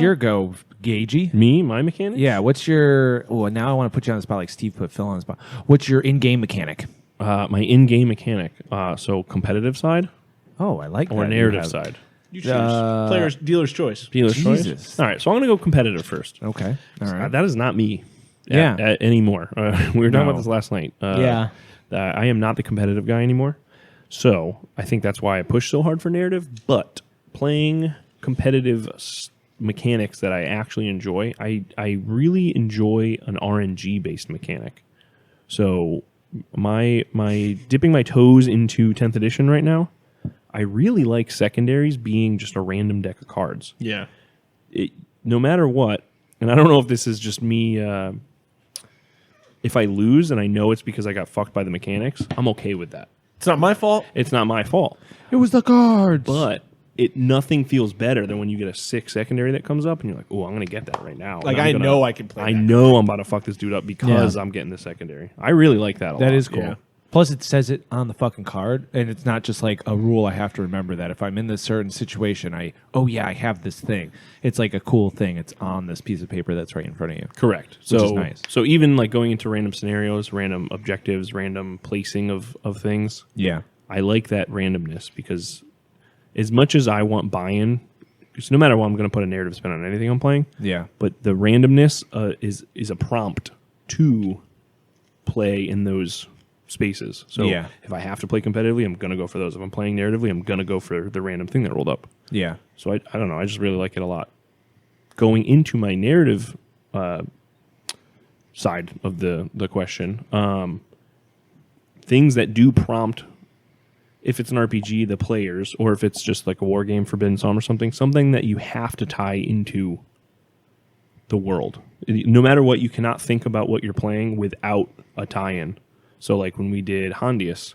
your go, Gagey? Me, my mechanics? Yeah, what's your... Oh, now I want to put you on the spot like Steve put Phil on the spot. What's your in-game mechanic? My in-game mechanic. So competitive side Oh, I like or that. narrative side? You choose. Dealer's choice. Dealer's choice? Jesus. All right, so I'm going to go competitive first. Okay, all right. That is not me Yeah. anymore. We were talking No. about this last night. Yeah. I am not the competitive guy anymore. So I think that's why I push so hard for narrative. But playing competitive mechanics that I actually enjoy, I really enjoy an RNG-based mechanic. So my dipping my toes into 10th edition right now, I really like secondaries being just a random deck of cards. Yeah. No matter what, and I don't know if this is just me, if I lose and I know it's because I got fucked by the mechanics, I'm okay with that. It's not my fault. It's not my fault. It was the cards. But nothing feels better than when you get a 6 secondary that comes up and you're like, oh, I'm going to get that right now. Like, And I'm know I can play I that. know I'm about to fuck this dude up because I'm getting the secondary. I really like that a lot. That is cool. Yeah. Plus, it says it on the fucking card, and it's not just like a rule I have to remember that if I'm in this certain situation, I have this thing. It's like a cool thing. It's on this piece of paper that's right in front of you. Correct. Which So, is nice. So even like going into random scenarios, random objectives, random placing of things, Yeah. I like that randomness because as much as I want buy-in, because no matter what, I'm going to put a narrative spin on anything I'm playing. Yeah. But the randomness is a prompt to play in those spaces. So Yeah. if I have to play competitively, I'm going to go for those. If I'm playing narratively, I'm going to go for the random thing that rolled up. Yeah. So I don't know. I just really like it a lot. Going into my narrative side of the question, things that do prompt, if it's an RPG, the players, or if it's just like a war game, Forbidden Psalm or something that you have to tie into the world. No matter what, you cannot think about what you're playing without a tie-in. So like when we did Hondius,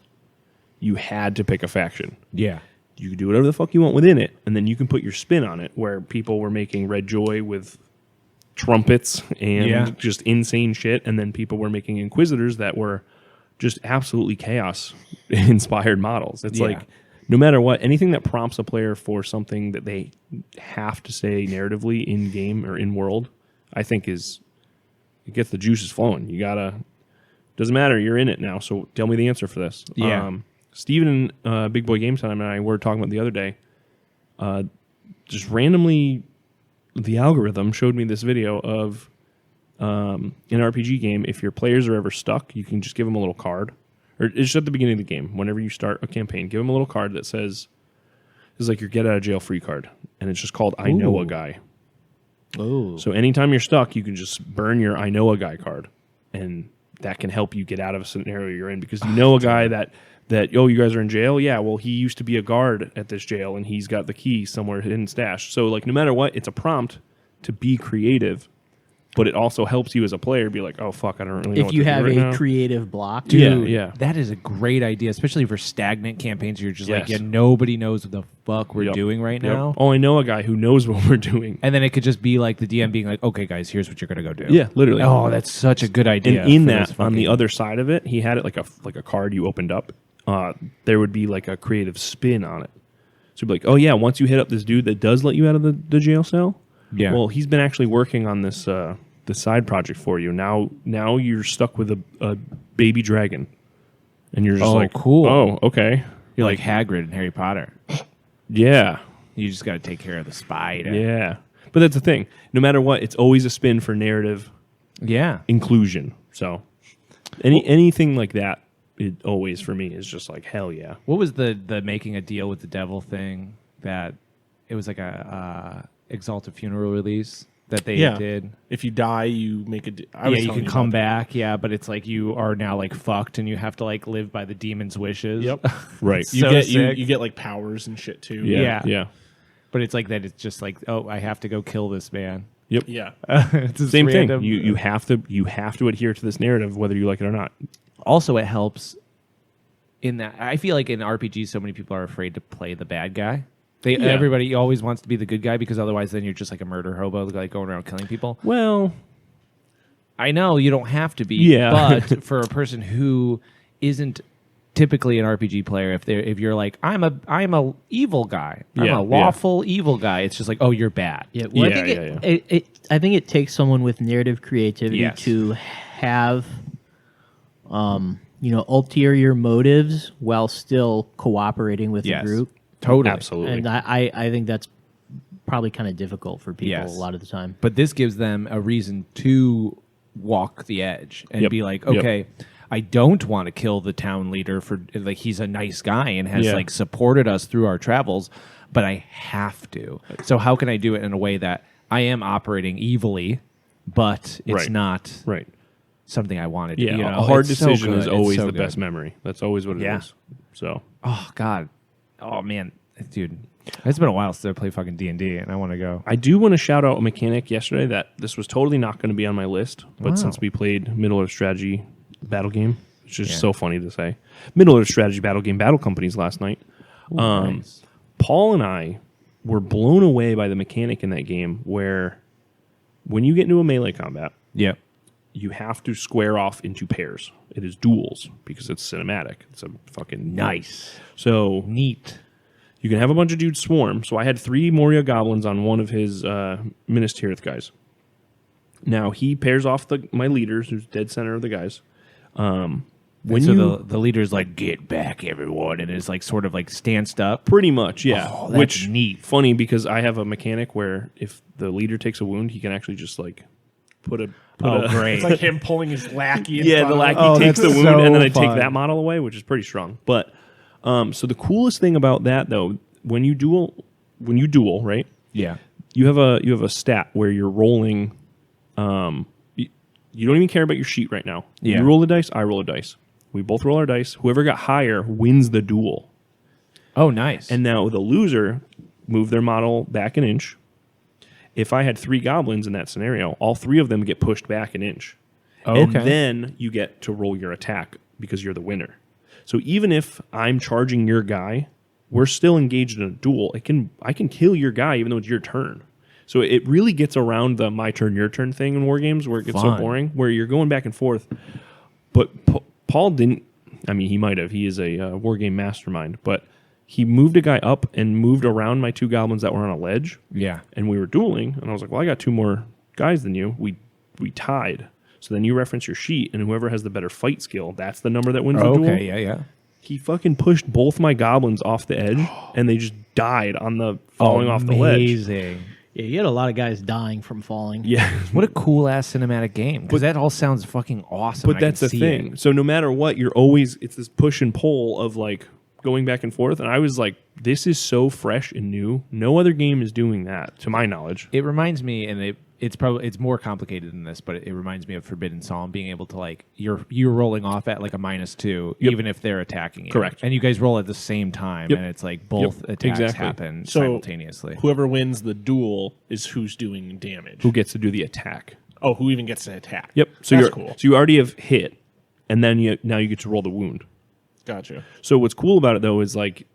you had to pick a faction. Yeah. You can do whatever the fuck you want within it, and then you can put your spin on it, where people were making Red Joy with trumpets and just insane shit, and then people were making Inquisitors that were just absolutely chaos-inspired models. It's like, no matter what, anything that prompts a player for something that they have to say narratively in-game or in-world, I think it gets the juices flowing. You gotta... Doesn't matter, you're in it now, so tell me the answer for this. Yeah. Steven and Big Boy Game Time and I were talking about the other day. Just randomly, the algorithm showed me this video of in an RPG game, if your players are ever stuck, you can just give them a little card. Or it's just at the beginning of the game. Whenever you start a campaign, give them a little card that says, it's like your get out of jail free card. And it's just called I Know a Guy. Oh. So anytime you're stuck, you can just burn your I Know a Guy card. And that can help you get out of a scenario you're in, because you know a guy that you guys are in jail. Yeah, well, he used to be a guard at this jail, and he's got the key somewhere hidden stashed. So like, no matter what, it's a prompt to be creative, but it also helps you as a player be like, oh fuck, I don't really know If what you to do have right a now. creative block, Dude, Yeah. that is a great idea, especially for stagnant campaigns. You're just like, Yes. nobody knows what the fuck we're Yep. doing right Yep. now. Oh, I know a guy who knows what we're doing. And then it could just be like the DM being like, okay, guys, here's what you're going to go do. Yeah, literally. Oh, that's such a good idea. And in for that, this on the fucking- other side of it, he had it like a card you opened up. There would be like a creative spin on it. So you'd be like, oh yeah, once you hit up this dude that does let you out of the jail cell, Yeah. well, he's been actually working on this the side project for you. Now you're stuck with a baby dragon, and you're just Oh, like, cool. Oh, okay. You're like Hagrid in Harry Potter. Yeah, You just got to take care of the spider. yeah. But that's the thing. No matter what, it's always a spin for narrative Yeah. inclusion. So anything like that, it always for me is just like hell yeah. What was the making a deal with the devil thing? That it was like a Exalted Funeral release that they did. If you die, you make a. You can come back. Yeah, but it's like you are now like fucked, and you have to like live by the demon's wishes. Yep. Right. You So sick. You get like powers and shit too. Yeah. Yeah. But it's like that. It's just like, oh, I have to go kill this man. Yep. Yeah. It's just Same random. thing. You have to adhere to this narrative whether you like it or not. Also, it helps in that I feel like in RPGs, so many people are afraid to play the bad guy. Everybody always wants to be the good guy because otherwise then you're just like a murder hobo, like going around killing people. Well, I know you don't have to be, but for a person who isn't typically an RPG player, if you're like I'm a evil guy, I'm a lawful evil guy, it's just like, oh, you're bad. Yeah, well, I think it takes someone with narrative creativity to have ulterior motives while still cooperating with the group. Totally. Absolutely. And I think that's probably kind of difficult for people a lot of the time. But this gives them a reason to walk the edge and be like, okay, I don't want to kill the town leader for like he's a nice guy and has like supported us through our travels, but I have to. So how can I do it in a way that I am operating evilly, but it's not something I wanted to do? A hard decision is always the best memory. That's always what it is. So oh God. Oh man, dude. It's been a while since I played fucking D&D, and I want to go. I do want to shout out a mechanic yesterday that this was totally not going to be on my list, but since we played Middle Earth Strategy Battle Game, which is so funny to say, Middle Earth Strategy Battle Game Battle Companies last night, Nice. Paul and I were blown away by the mechanic in that game where when you get into a melee combat, you have to square off into pairs. It is duels because it's cinematic. It's a fucking Nice. So Neat. you can have a bunch of dudes swarm. So I had 3 Moria Goblins on one of his Minas Tirith guys. Now he pairs off my leaders, who's dead center of the guys. The leader's like, get back, everyone, and it's like sort of like stanced up. Pretty much, yeah. Oh, that's Which neat. Funny because I have a mechanic where if the leader takes a wound, he can actually just like put a great. It's like him pulling his lackey. The lackey takes the wound, and then I take that model away, which is pretty strong. But so the coolest thing about that though, when you duel, right? Yeah. You have a stat where you're rolling. You don't even care about your sheet right now. Yeah. You roll the dice, I roll a dice. We both roll our dice. Whoever got higher wins the duel. Oh, nice. And now the loser moved their model back an inch. If I had 3 goblins in that scenario, all 3 of them get pushed back an inch. Oh, and okay. then you get to roll your attack because you're the winner. So even if I'm charging your guy, we're still engaged in a duel. I can kill your guy even though it's your turn. So it really gets around the my turn, your turn thing in war games where it gets so boring, where you're going back and forth. But Paul didn't. I mean, he might have. He is a war game mastermind. But he moved a guy up and moved around my 2 goblins that were on a ledge. Yeah. And we were dueling. And I was like, well, I got 2 more guys than you. We tied. So then you reference your sheet, and whoever has the better fight skill, that's the number that wins the duel. Okay, yeah. He fucking pushed both my goblins off the edge, and they just died on the falling off the ledge. Amazing. Yeah, you had a lot of guys dying from falling. Yeah. What a cool ass cinematic game. Because that all sounds fucking awesome. But that's the thing. So no matter what, it's this push and pull of like going back and forth. And I was like, this is so fresh and new. No other game is doing that, to my knowledge. It reminds me, and it's more complicated than this, but it reminds me of Forbidden Psalm, being able to like you're rolling off at like a -2, even if they're attacking you. Correct. And you guys roll at the same time, and it's like both attacks happen simultaneously. Whoever wins the duel is who's doing damage. Who gets to do the attack? Oh, who even gets to attack? Yep. So that's cool. So you already have hit, and then now you get to roll the wound. Gotcha. So what's cool about it though is like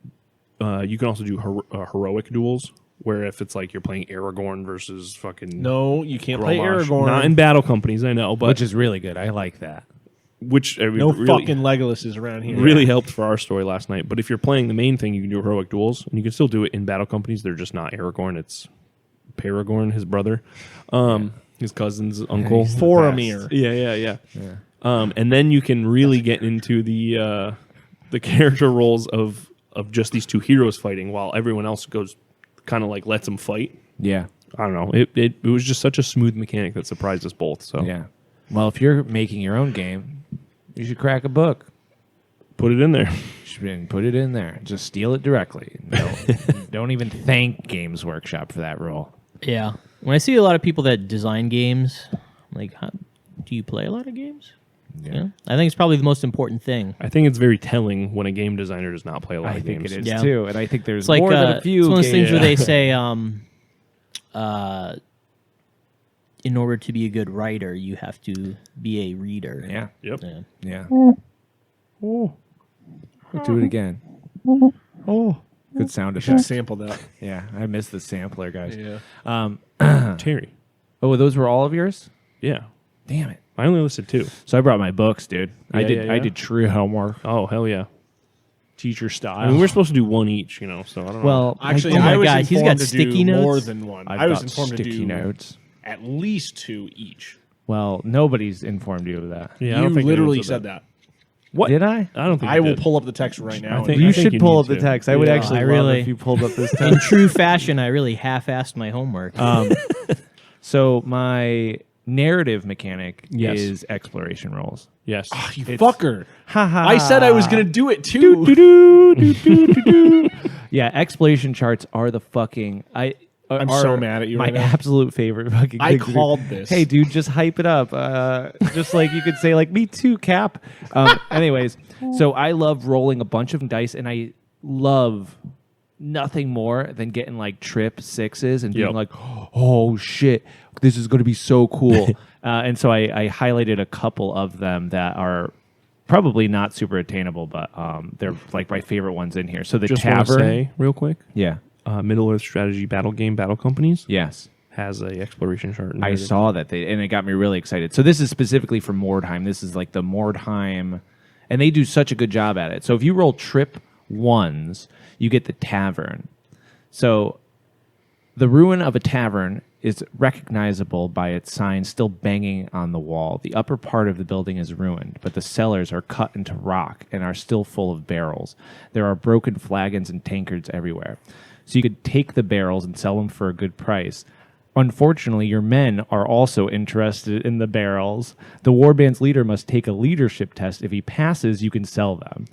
you can also do heroic duels. Where if it's like you're playing Aragorn versus fucking... No, you can't play Aragorn. Not in battle companies, I know. But which is really good. I like that. Which no really, fucking Legolas is around here. Really helped for our story last night. But if you're playing the main thing, you can do heroic duels. And you can still do it in battle companies. They're just not Aragorn. It's Paragorn, his brother. His cousin's uncle. Faramir. Yeah. And then you can really get into the character roles of just these 2 heroes fighting while everyone else goes... kind of like lets them fight. Yeah. I don't know. It was just such a smooth mechanic that surprised us both. So yeah. Well, if you're making your own game, you should crack a book. Put it in there. Put it in there. Just steal it directly. Don't even thank Games Workshop for that rule. Yeah. When I see a lot of people that design games, I'm like, do you play a lot of games? Yeah. I think it's probably the most important thing. I think it's very telling when a game designer does not play a lot of games. I think it is too, and I think there's like, more than a few. It's one of those things where they say, in order to be a good writer, you have to be a reader. Yeah. Yep. Yeah. Oh. Do it again. Oh. Good sound You should effect. sample that. Yeah, I miss the sampler, guys. Yeah. Terry. Oh, those were all of yours? Yeah. Damn it. I only listed 2. So I brought my books, dude. I Yeah, I did true homework. Oh, hell yeah. Teacher style. I mean, we're supposed to do 1 each, so I don't know. Well, Actually, oh my I was God, he's informed got to sticky do notes. more than one. I was got informed to sticky do notes. at least 2 each. Well, nobody's informed you of that. Yeah, I You don't think literally anyone said that. What? Did I? I don't think I you will did. pull up the text right now. I think- You you should pull need up the to. text. I would Yeah. actually I love really- if you pulled up this In text. true fashion, I really half-assed my homework. So my narrative mechanic Yes. is exploration rolls. Yes. You fucker. Haha. I said I was going to do it too. Yeah, exploration charts are the fucking. I'm are so mad at you My right now. absolute favorite fucking. I thing to do. called this. Hey, dude, just hype it up. Just like you could say, like me too, Cap. Anyways, so I love rolling a bunch of dice, and I love nothing more than getting like trip 6s and being Yep. like, oh shit, this is going to be so cool. And so I highlighted a couple of them that are probably not super attainable, but they're like my favorite ones in here. So the Just want to tavern, say real quick, yeah, Middle Earth Strategy Battle Game Battle Companies yes. has a exploration chart. I saw that and it got me really excited. So this is specifically for Mordheim. This is like the Mordheim, and they do such a good job at it. So if you roll trip 1s, you get the tavern. So the ruin of a tavern is recognizable by its sign still banging on the wall. The upper part of the building is ruined, but the cellars are cut into rock and are still full of barrels. There are broken flagons and tankards everywhere. So you could take the barrels and sell them for a good price. Unfortunately, your men are also interested in the barrels. The warband's leader must take a leadership test. If he passes, you can sell them.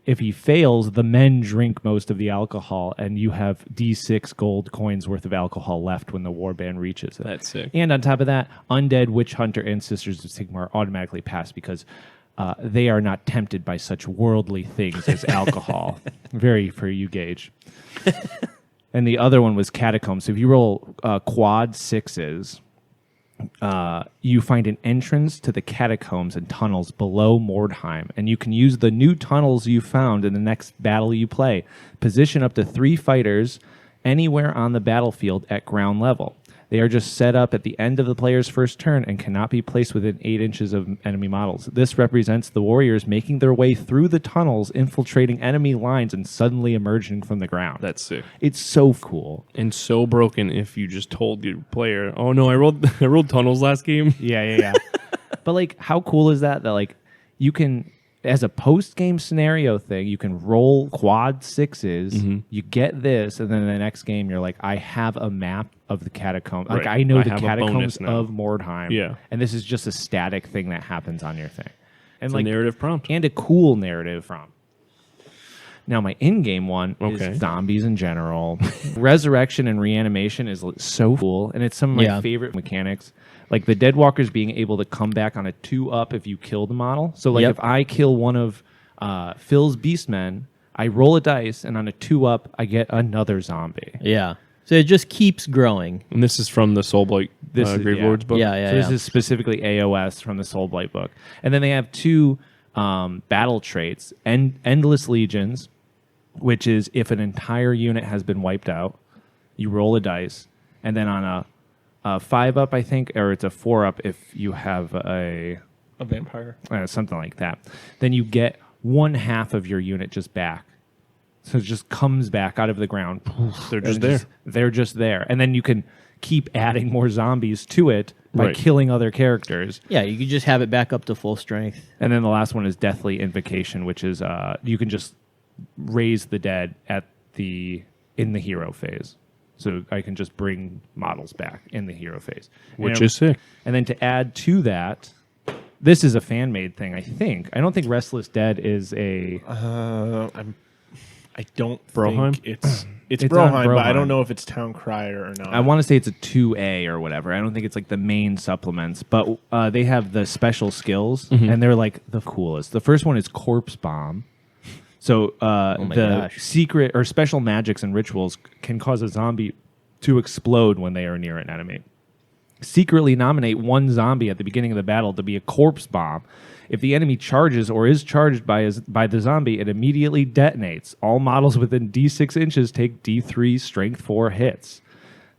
If he fails, the men drink most of the alcohol, and you have D6 gold coins worth of alcohol left when the warband reaches it. That's sick. And on top of that, Undead, Witch Hunter, and Sisters of Sigmar automatically pass because they are not tempted by such worldly things as alcohol. Very for you, Gage. And the other one was Catacombs. So if you roll quad 6s, you find an entrance to the catacombs and tunnels below Mordheim, and you can use the new tunnels you found in the next battle you play. Position up to 3 fighters anywhere on the battlefield at ground level. They are just set up at the end of the player's first turn and cannot be placed within 8 inches of enemy models. This represents the warriors making their way through the tunnels, infiltrating enemy lines, and suddenly emerging from the ground. That's sick. It's so cool. And so broken if you just told your player, "Oh no, I rolled tunnels last game." Yeah. But like, how cool is that? That like, you can, as a post-game scenario thing, you can roll quad 6s. You get this, and then the next game, you're like, I have a map of the catacomb. Like, Right. I know I the have a catacombs bonus now. of Mordheim. Yeah. And this is just a static thing that happens on your thing, and It's like a narrative prompt. and a cool narrative from. Now, my in-game one Okay. is zombies in general. Resurrection and reanimation is so cool, and it's some of my Yeah. favorite mechanics. Like the Deadwalkers being able to come back on a 2-up if you kill the model. So, like, Yep. if I kill one of Phil's Beastmen, I roll a dice, and on a 2-up, I get another zombie. Yeah. So it just keeps growing. And this is from the Soulblight This is- Grave yeah. Lords book. Yeah, yeah, So this yeah. is specifically AOS from the Soulblight book. And then they have 2 battle traits, Endless Legions, which is if an entire unit has been wiped out, you roll a dice. And then on a 5-up, I think, or it's a 4-up if you have a vampire. something like that, then you get 1/2 of your unit just back. So it just comes back out of the ground. They're just And there. They're just there. And then you can keep adding more zombies to it by Right. killing other characters. Yeah, you could just have it back up to full strength. And then the last one is Deathly Invocation, which is you can just raise the dead in the hero phase. So I can just bring models back in the hero phase. Which And- is sick. And then to add to that, this is a fan-made thing, I think. I don't think Restless Dead is a... I don't Broheim? think it's It's on Broheim, but I Broheim. don't know if it's Town Crier or not. I want to say it's a 2A or whatever. I don't think it's like the main supplements, but they have the special skills, and they're like the coolest. The first one is Corpse Bomb. So my the gosh. secret or special magics and rituals can cause a zombie to explode when they are near an enemy. secretly nominate one zombie at the beginning of the battle to be a corpse bomb. If the enemy charges or is charged by the zombie, it immediately detonates. All models within D6 inches take D3 Strength 4 hits.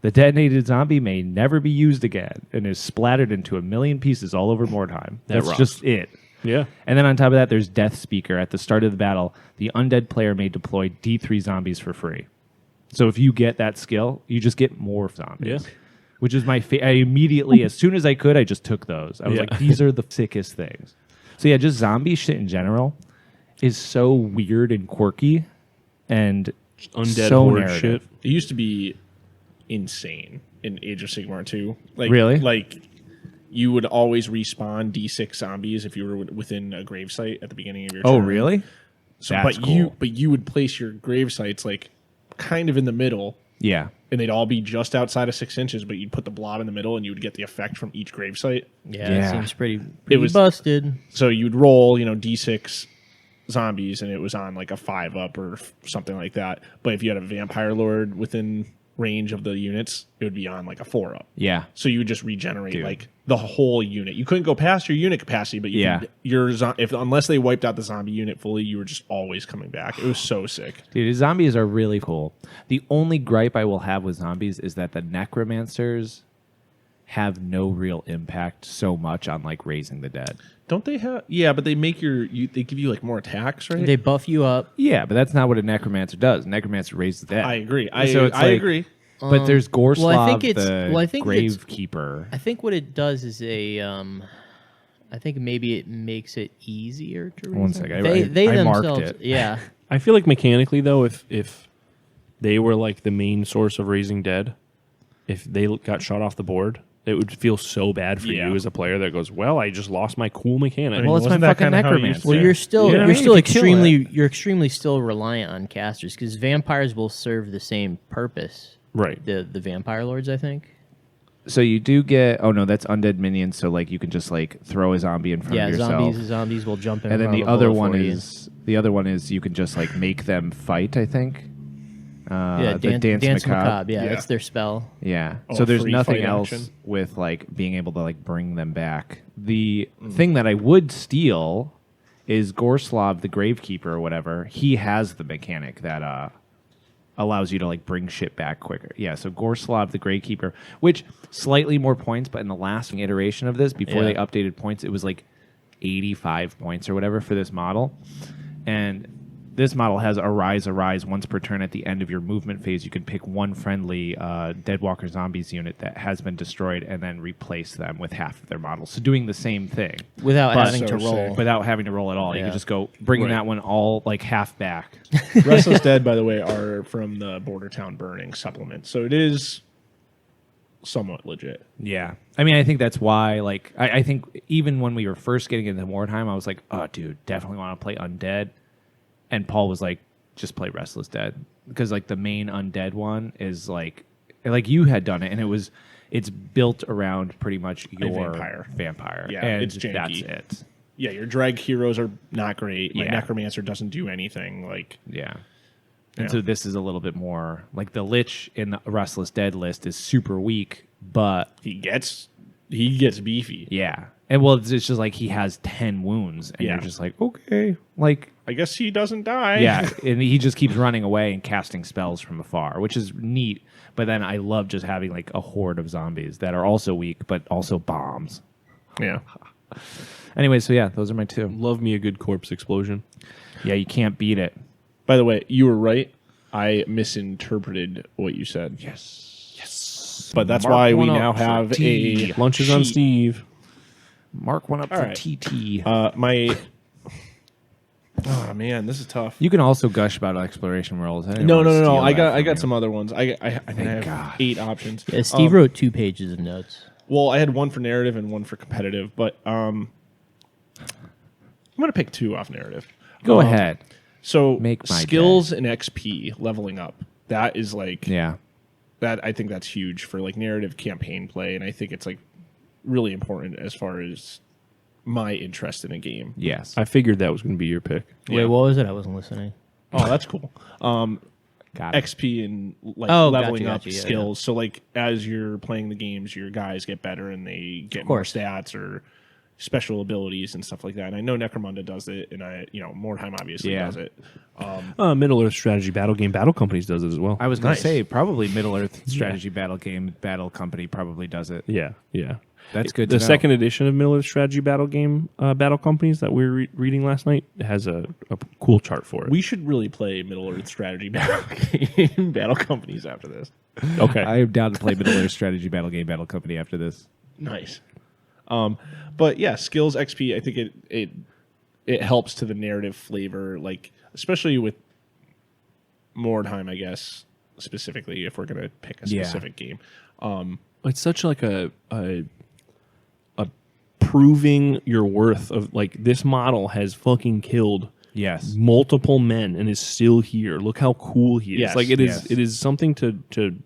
The detonated zombie may never be used again and is splattered into a million pieces all over Mordheim. That's rocks. just it. Yeah. And then on top of that, there's Death Speaker. At the start of the battle, the undead player may deploy D3 zombies for free. So if you get that skill, you just get more zombies. Yeah. Which is my I immediately, as soon as I could, I just took those. I was like, these are the sickest things. So yeah, just zombie shit in general is so weird and quirky and Undead so horde narrative. shit. It used to be insane in Age of Sigmar 2. Like, Really? Like, you would always respawn D6 zombies if you were within a gravesite at the beginning of your turn. Oh, really? So, That's but cool. you would place your gravesites like kind of in the middle, Yeah. and they'd all be just outside of 6 inches. But you'd put the blob in the middle, and you would get the effect from each gravesite. Yeah, Yeah. it seems pretty was- busted. So you'd roll, D6 zombies, and it was on like a 5-up or something like that. But if you had a vampire lord within range of the units, it would be on like a 4-up. Yeah. So you would just regenerate Dude. like the whole unit. You couldn't go past your unit capacity, but unless they wiped out the zombie unit fully, you were just always coming back. It was so sick. Dude, zombies are really cool. The only gripe I will have with zombies is that the necromancers have no real impact so much on like raising the dead. Don't they have? Yeah, but they make they give you like more attacks, right? They buff you up. Yeah, but that's not what a necromancer does. Necromancer raises the dead. I agree. So it's I like- agree. But there's Gorslav, well, I think it's- the well, I think it's- Gravekeeper. I think what it does is I think maybe it makes it easier to raise One them. second, They I marked themselves, it. yeah. I feel like mechanically though, if they were like the main source of raising dead, if they got shot off the board, it would feel so bad for Yeah. you as a player that goes, well, I just lost my cool mechanic. Well, it's my Wasn't that fucking kinda how it used necromancer. to Well, Yeah. you're still You know what I you're mean? still You can kill extremely still reliant on casters because vampires will serve the same purpose. Right. The vampire lords, I think. So you do get. Oh no, that's undead minions. So like you can just like throw a zombie in front Yeah, of yourself. zombies will jump in. And then front the of a other bullet one for you. is you can just like make them fight. I think. Yeah, the dance macabre. macabre. Yeah, Yeah. that's their spell. Yeah. Oh, So there's free nothing fight else action. with like being able to like bring them back. The thing that I would steal is Gorslav, the Gravekeeper or whatever. He has the mechanic that allows you to like bring shit back quicker. Yeah, so Gorslav, the Gravekeeper, which slightly more points, but in the last iteration of this, before Yeah. they updated points, it was like 85 points or whatever for this model. And this model has Arise once per turn at the end of your movement phase. You can pick one friendly Deadwalker Zombies unit that has been destroyed and then replace them with half of their models. So doing the same thing Without But- having to So roll. sick. without having to roll at all. You Yeah. can just go bringing Right. that one all like half back. Restless Dead, by the way, are from the Border Town Burning supplement, so it is somewhat legit. Yeah. I mean, I think that's why, like, I think even when we were first getting into Mordheim, I was like, oh, dude, definitely want to play Undead. And Paul was like, just play Restless Dead. Because, like, the main Undead one is, like you had done it, and it's built around pretty much your vampire. Yeah, and it's janky. that's it. Yeah, your drag heroes are not great. My Yeah. necromancer doesn't do anything. Like, Yeah. And Yeah. so this is a little bit more, like, the Lich in the Restless Dead list is super weak, but he gets beefy. yeah. And, well, it's just like he has 10 wounds, and Yeah. you're just like, okay, like... I guess he doesn't die. Yeah, and he just keeps running away and casting spells from afar, which is neat. But then I love just having like a horde of zombies that are also weak, but also bombs. yeah. Anyway, so yeah, those are my two. Love me a good corpse explosion. Yeah, you can't beat it. By the way, you were right. I misinterpreted what you said. Yes. But that's Mark why we one up now for have T. a Lunches on sheet. Steve. Mark one up All for right. TT. My. Oh man, this is tough. You can also gush about exploration worlds. No. I got some other ones. I think I have God. 8 options. Yeah, Steve wrote 2 pages of notes. Well, I had one for narrative and one for competitive, but I'm gonna pick 2 off narrative. Go ahead. So Make my skills and XP leveling up. That is like Yeah. that. I think that's huge for like narrative campaign play, and I think it's like really important as far as my interest in a game. Yes. I figured that was going to be your pick. Wait, what was it? I wasn't listening. Oh, that's cool. Got it. XP and like Oh, leveling gotcha, up yeah, skills. So like as you're playing the games, your guys get better and they get more stats or special abilities and stuff like that. And I know Necromunda does it, and Mordheim obviously does it. Middle Earth strategy battle game battle companies does it as well. I was going to say probably Middle Earth strategy battle game battle company probably does it. Yeah. That's good. The to know. second edition of Middle Earth strategy battle game battle companies that we were reading last night has a cool chart for it. We should really play Middle Earth strategy battle game battle companies after this. Okay. I am down to play Middle Earth strategy battle game battle company after this. Nice. But yeah, skills XP. I think it helps to the narrative flavor, like especially with Mordheim, I guess specifically if we're gonna pick a specific game. It's such like a proving your worth of like this model has fucking killed multiple men and is still here. Look how cool he is. Yes, like it is something to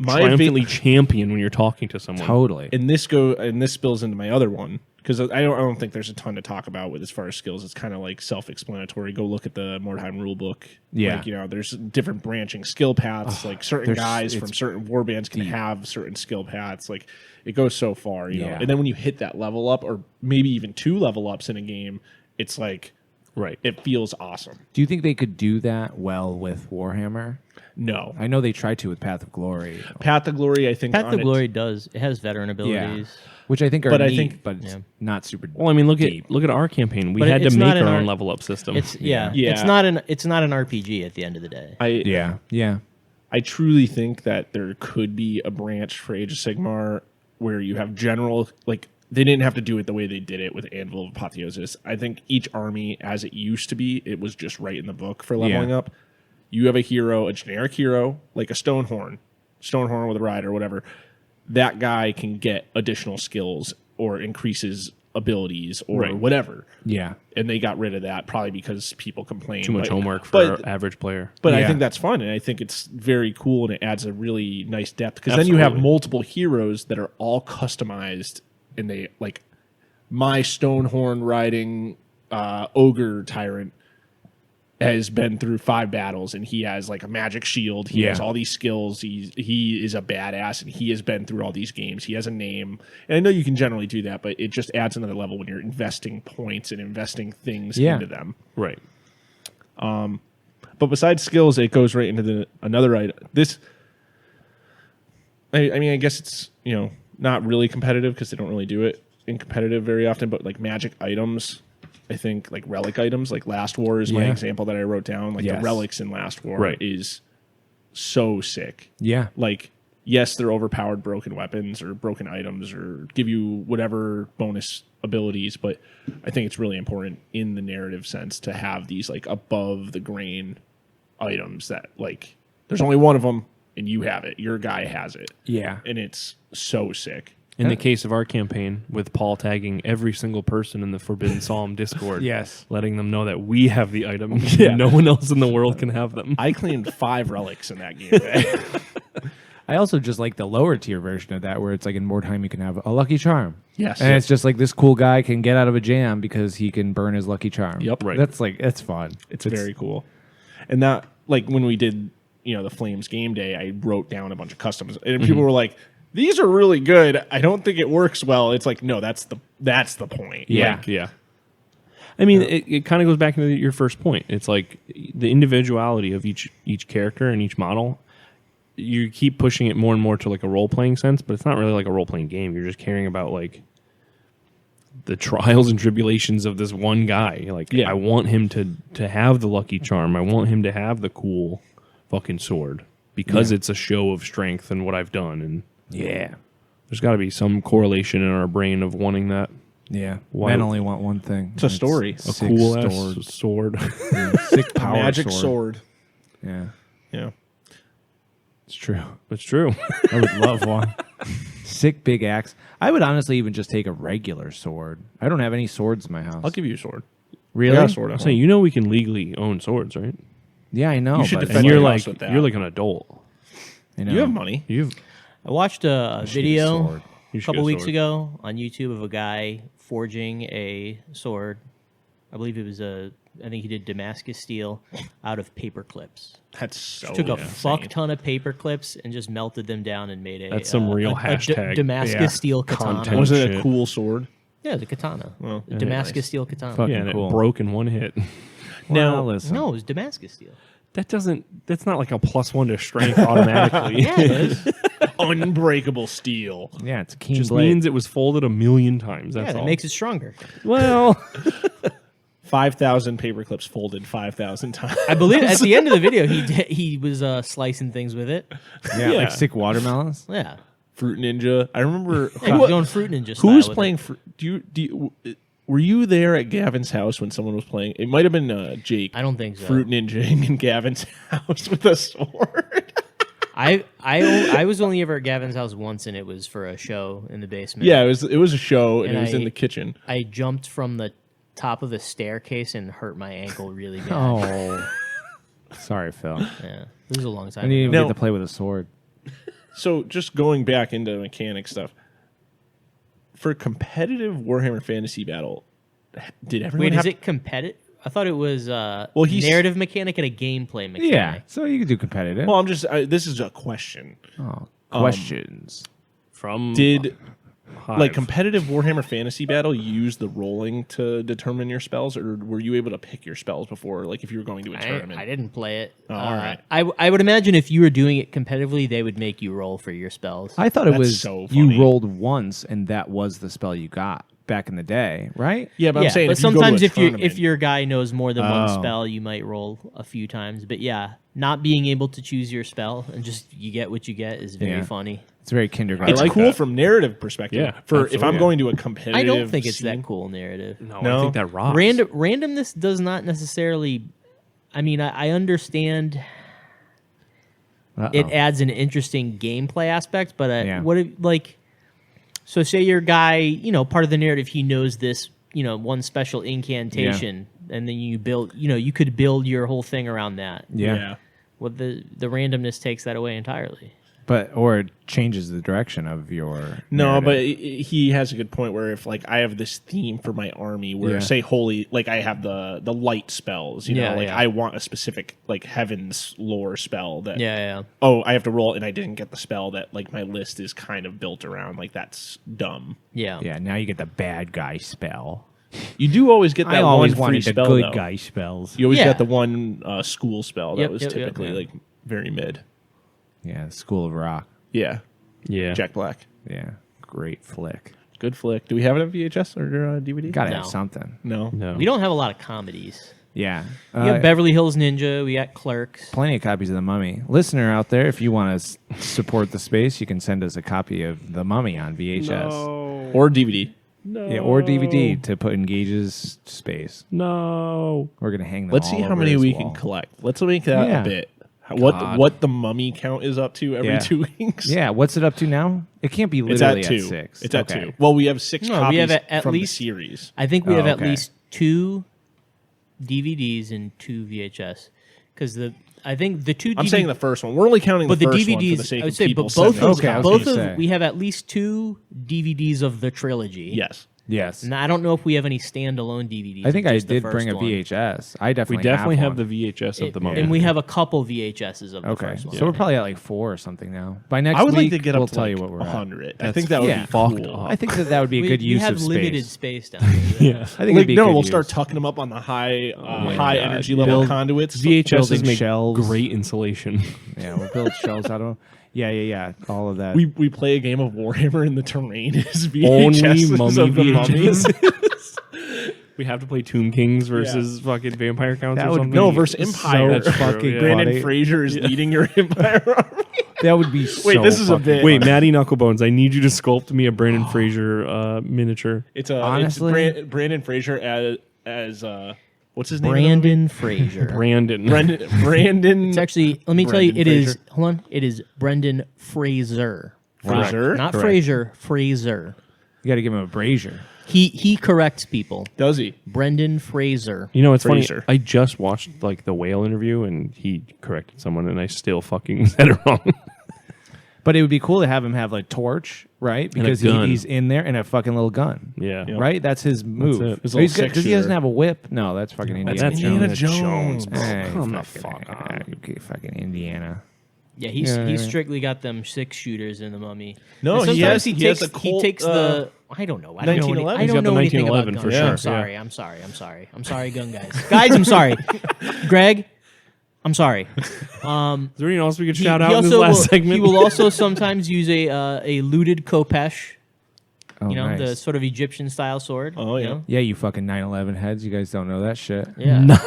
triumphantly champion when you're talking to someone. Totally. And this spills into my other one because I don't think there's a ton to talk about with as far as skills. It's kind of like self-explanatory. Go look at the Mordheim rulebook. Yeah. Like, there's different branching skill paths. Like certain guys from certain warbands can have certain skill paths. Like it goes so far, you know. And then when you hit that level up, or maybe even 2 level ups in a game, it's like it feels awesome. Do you think they could do that well with Warhammer? No. I know they tried to with Path of Glory. Path of Glory, I think. Path of Glory it has veteran abilities. Which I think are But I neat, think- but it's not super Well, I mean, look deep. at our campaign. We But had to it's make not our an own art- level up system. It's Yeah. It's not an RPG at the end of the day. I truly think that there could be a branch for Age of Sigmar where you have general, like, they didn't have to do it the way they did it with Anvil of Apotheosis. I think each army, as it used to be, it was just right in the book for leveling up. You have a hero, a generic hero, like a Stonehorn with a rider, whatever. That guy can get additional skills or increases abilities or whatever. Yeah. And they got rid of that probably because people complained. Too much homework for an average player. But I think that's fun, and I think it's very cool, and it adds a really nice depth. Because then you have multiple heroes that are all customized, and they, like, my Stonehorn riding ogre tyrant has been through 5 battles, and he has like a magic shield. He has all these skills. He is a badass, and he has been through all these games. He has a name, and I know you can generally do that, but it just adds another level when you're investing points and investing things into them. Right. But besides skills, it goes right into another item. I mean, I guess it's not really competitive because they don't really do it in competitive very often. But like magic items. I think like relic items, like Last War is my example that I wrote down. Like the relics in Last War is so sick. Yeah. Like, yes, they're overpowered broken weapons or broken items or give you whatever bonus abilities, but I think it's really important in the narrative sense to have these like above the grain items that like there's only one of them and you have it. Your guy has it. Yeah. And it's so sick. In the case of our campaign, with Paul tagging every single person in the Forbidden Psalm Discord, letting them know that we have the item, and no one else in the world can have them. I claimed 5 relics in that game. I also just like the lower tier version of that, where it's like in Mordheim you can have a lucky charm. Yes. And it's just like this cool guy can get out of a jam because he can burn his lucky charm. Yep. Right. That's fun. It's very cool. And that, like, when we did, the Flames game day, I wrote down a bunch of customs, and people were like, "These are really good. I don't think it works well." It's like, no, that's the point. Yeah. Like, Yeah. I mean, it kind of goes back into your first point. It's like the individuality of each character and each model. You keep pushing it more and more to like a role-playing sense, but it's not really like a role-playing game. You're just caring about like the trials and tribulations of this one guy. Like, I want him to have the lucky charm. I want him to have the cool fucking sword because it's a show of strength and what I've done. And there's got to be some correlation in our brain of wanting that. Yeah. Why- Men only want one thing. It's a story. A cool ass sword. Sick power magic sword. Yeah. Yeah. It's true. It's true. I would love one. Sick big axe. I would honestly even just take a regular sword. I don't have any swords in my house. I'll give you a sword. Really? I got a sword. So you know we can legally own swords, right? Yeah, I know. You should but defend And you're your like house with that. you're like an adult. I know. You have money. You've I watched a video sword. You a should couple get a weeks sword. ago on YouTube of a guy forging a sword. I believe it was a I think he did Damascus steel out of paper clips. That's so Took a insane. fuck ton of paper clips and just melted them down and made That's some real hashtag. Damascus steel katana. content. Was it a Shit. cool sword? Yeah, the katana. Well, The Damascus steel katana. Fuck. Yeah, and Cool. it broke in one hit. Now listen. No, it was Damascus steel. That's not like a +1 to strength automatically. Yeah, it is. Unbreakable steel. Yeah, it's a keen Just blade. means it was folded 1,000,000 times. That's Yeah, that all. makes it stronger. well, 5,000 paper clips folded 5,000 times. I believe at the end of the video, he was slicing things with it. yeah, Yeah. like sick watermelons. Yeah. Fruit Ninja. I remember. Yeah, he was going Fruit Ninja style Who was with playing? Were you there at Gavin's house when someone was playing? It might have been Jake. I don't think so. Fruit Ninjaing in Gavin's house with a sword. I was only ever at Gavin's house once, and it was for a show in the basement. Yeah, it was a show, and And it was in I- the kitchen. I jumped from the top of the staircase and hurt my ankle really bad. Oh, sorry, Phil. Yeah, it was a long I time. didn't even ago. No. get to play with a sword. So just going back into mechanic stuff. For competitive Warhammer Fantasy Battle, did everyone Wait, have is it competitive? I thought it was he's- narrative mechanic and a gameplay mechanic. Yeah, so you could do competitive. Well, I'm just. this is a question. Questions. from Did Hive. like competitive Warhammer Fantasy Battle use the rolling to determine your spells, or were you able to pick your spells before, like if you were going to a tournament? I didn't play it. Oh, all right. I would imagine if you were doing it competitively, they would make you roll for your spells. I thought it That's was so funny. you rolled once and that was the spell you got back in the day, right? Yeah, but I'm saying but if you go to sometimes a if tournament- your guy knows more than one Oh. spell, you might roll a few times. But yeah, not being able to choose your spell and just you get what you get is very Yeah. funny. It's very kindergarten. it's like cool that. from narrative perspective. Yeah, For if absolutely. I'm going to a competitive, I don't think it's scene- that cool narrative. No, No. I think that rocks. Randomness does not necessarily. I mean, I understand it adds an interesting gameplay aspect, but Yeah. what if, like, so say your guy, part of the narrative, he knows this, one special incantation, and then you build, you could build your whole thing around that. Yeah. Well, the randomness takes that away entirely. Or it changes the direction of your No, narrative. but he has a good point where if like I have this theme for my army where Yeah. say holy, like I have the light spells, Yeah, like yeah. I want a specific like heaven's lore spell that Yeah. oh I have to roll and I didn't get the spell that like my list is kind of built around, like that's dumb. Yeah. yeah, now you get the bad guy spell. You do always get that I always one free wanted the spell good though. guy spells. You always Yeah. got the one school spell that Yep, was yep, yep. typically Yeah. like very mid. Yeah, School of Rock. Yeah, Yeah. Jack Black, Yeah, great flick. good flick. Do we have it on VHS or DVD? Gotta No. have something. No. No. We don't have a lot of comedies. Yeah. We got Beverly Hills Ninja. We got Clerks. Plenty of copies of The Mummy. Listener out there, if you want to support the space, you can send us a copy of The Mummy on VHS. Or DVD. No. Yeah, or DVD to put in Gage's space. No. We're gonna hang them. Let's see all how over many his we wall. can collect. Let's make that Yeah. a bit. God. What the mummy count is up to every Yeah. 2 weeks? Yeah, what's it up to now? It can't be It's literally at 2. 6. It's at Okay. 2. Well, we have 6 No, we copies have at from least- the series. I think we Oh, have at okay. least 2 DVDs and 2 VHS. Because I think the 2 I'm saying the first one. We're only counting but the the first DVDs, one for the sake I would of say, people but both sending of, us Okay, I was both gonna of say. we have at least 2 DVDs of the trilogy. Yes. Yes. And I don't know if we have any standalone DVDs. I think of I just the did first bring a one. VHS. I We definitely definitely have one. the VHS of the mummy. And we have a couple VHSs of the Okay, first one. so we're probably at like 4 or something now. By next I would week, like to get we'll up to tell like you what we're at. 100. I That's think that would yeah. be fucked cool. up. I think that would be a good we use have of limited space. space down there. yeah. I think Like, it'd be a no, good we'll start use. tucking them up on the high my high God. energy level Build conduits. VHSs building make shelves. great insulation. Yeah, we'll build shells out of them. Yeah. All of that. We play a game of Warhammer and the terrain is Only VHSs mummy of the mummies. VHS. We have to play Tomb Kings versus fucking Vampire Counts That or would something. be No, versus Empire. So fucking yeah. Brandon funny. Fraser is leading your Empire army. That would be so Wait, this is a fucking bit- Wait, Maddie Knucklebones, I need you to sculpt me a Brandon Fraser miniature. It's Honestly? it's Brandon Fraser as what's his name? Brandon Fraser. Brandon. Brandon. It's actually, let me tell you, Brendan it is, Fraser. hold on, it is Brendan Fraser. Fraser? Not Correct. Fraser, Fraser. You got to give him a brazier. He corrects people. Does he? Brendan Fraser. You know, it's Fraser. funny. I just watched like the whale interview and he corrected someone and I still fucking said it wrong. But it would be cool to have him have like torch, right? Because gun. he's in there and a fucking little gun. Yeah. Yep. Right? That's his move. it. His little Because he doesn't six-shooter. have a whip. No, that's fucking Indiana That's Jones. Indiana Jones. Hey, Come the fucking- fuck on. okay, fucking Indiana. Yeah, he's Yeah, yeah. strictly got them 6-shooters in the Mummy. No, And he sometimes has takes a Colt, takes the. I don't know. I don't know. 1911. I He's don't got the know anything about 1911 guns. for I'm sure, sorry. I'm sorry. I'm sorry. I'm sorry, gun guys. Guys, I'm sorry. Greg, I'm sorry. Is there anything else we could shout he out in this also last will, segment? He will also sometimes use a looted Kitbash. Oh, You know, nice. the sort of Egyptian style sword. Oh, you yeah. know? Yeah, you fucking 9/11 heads. You guys don't know that shit. Yeah.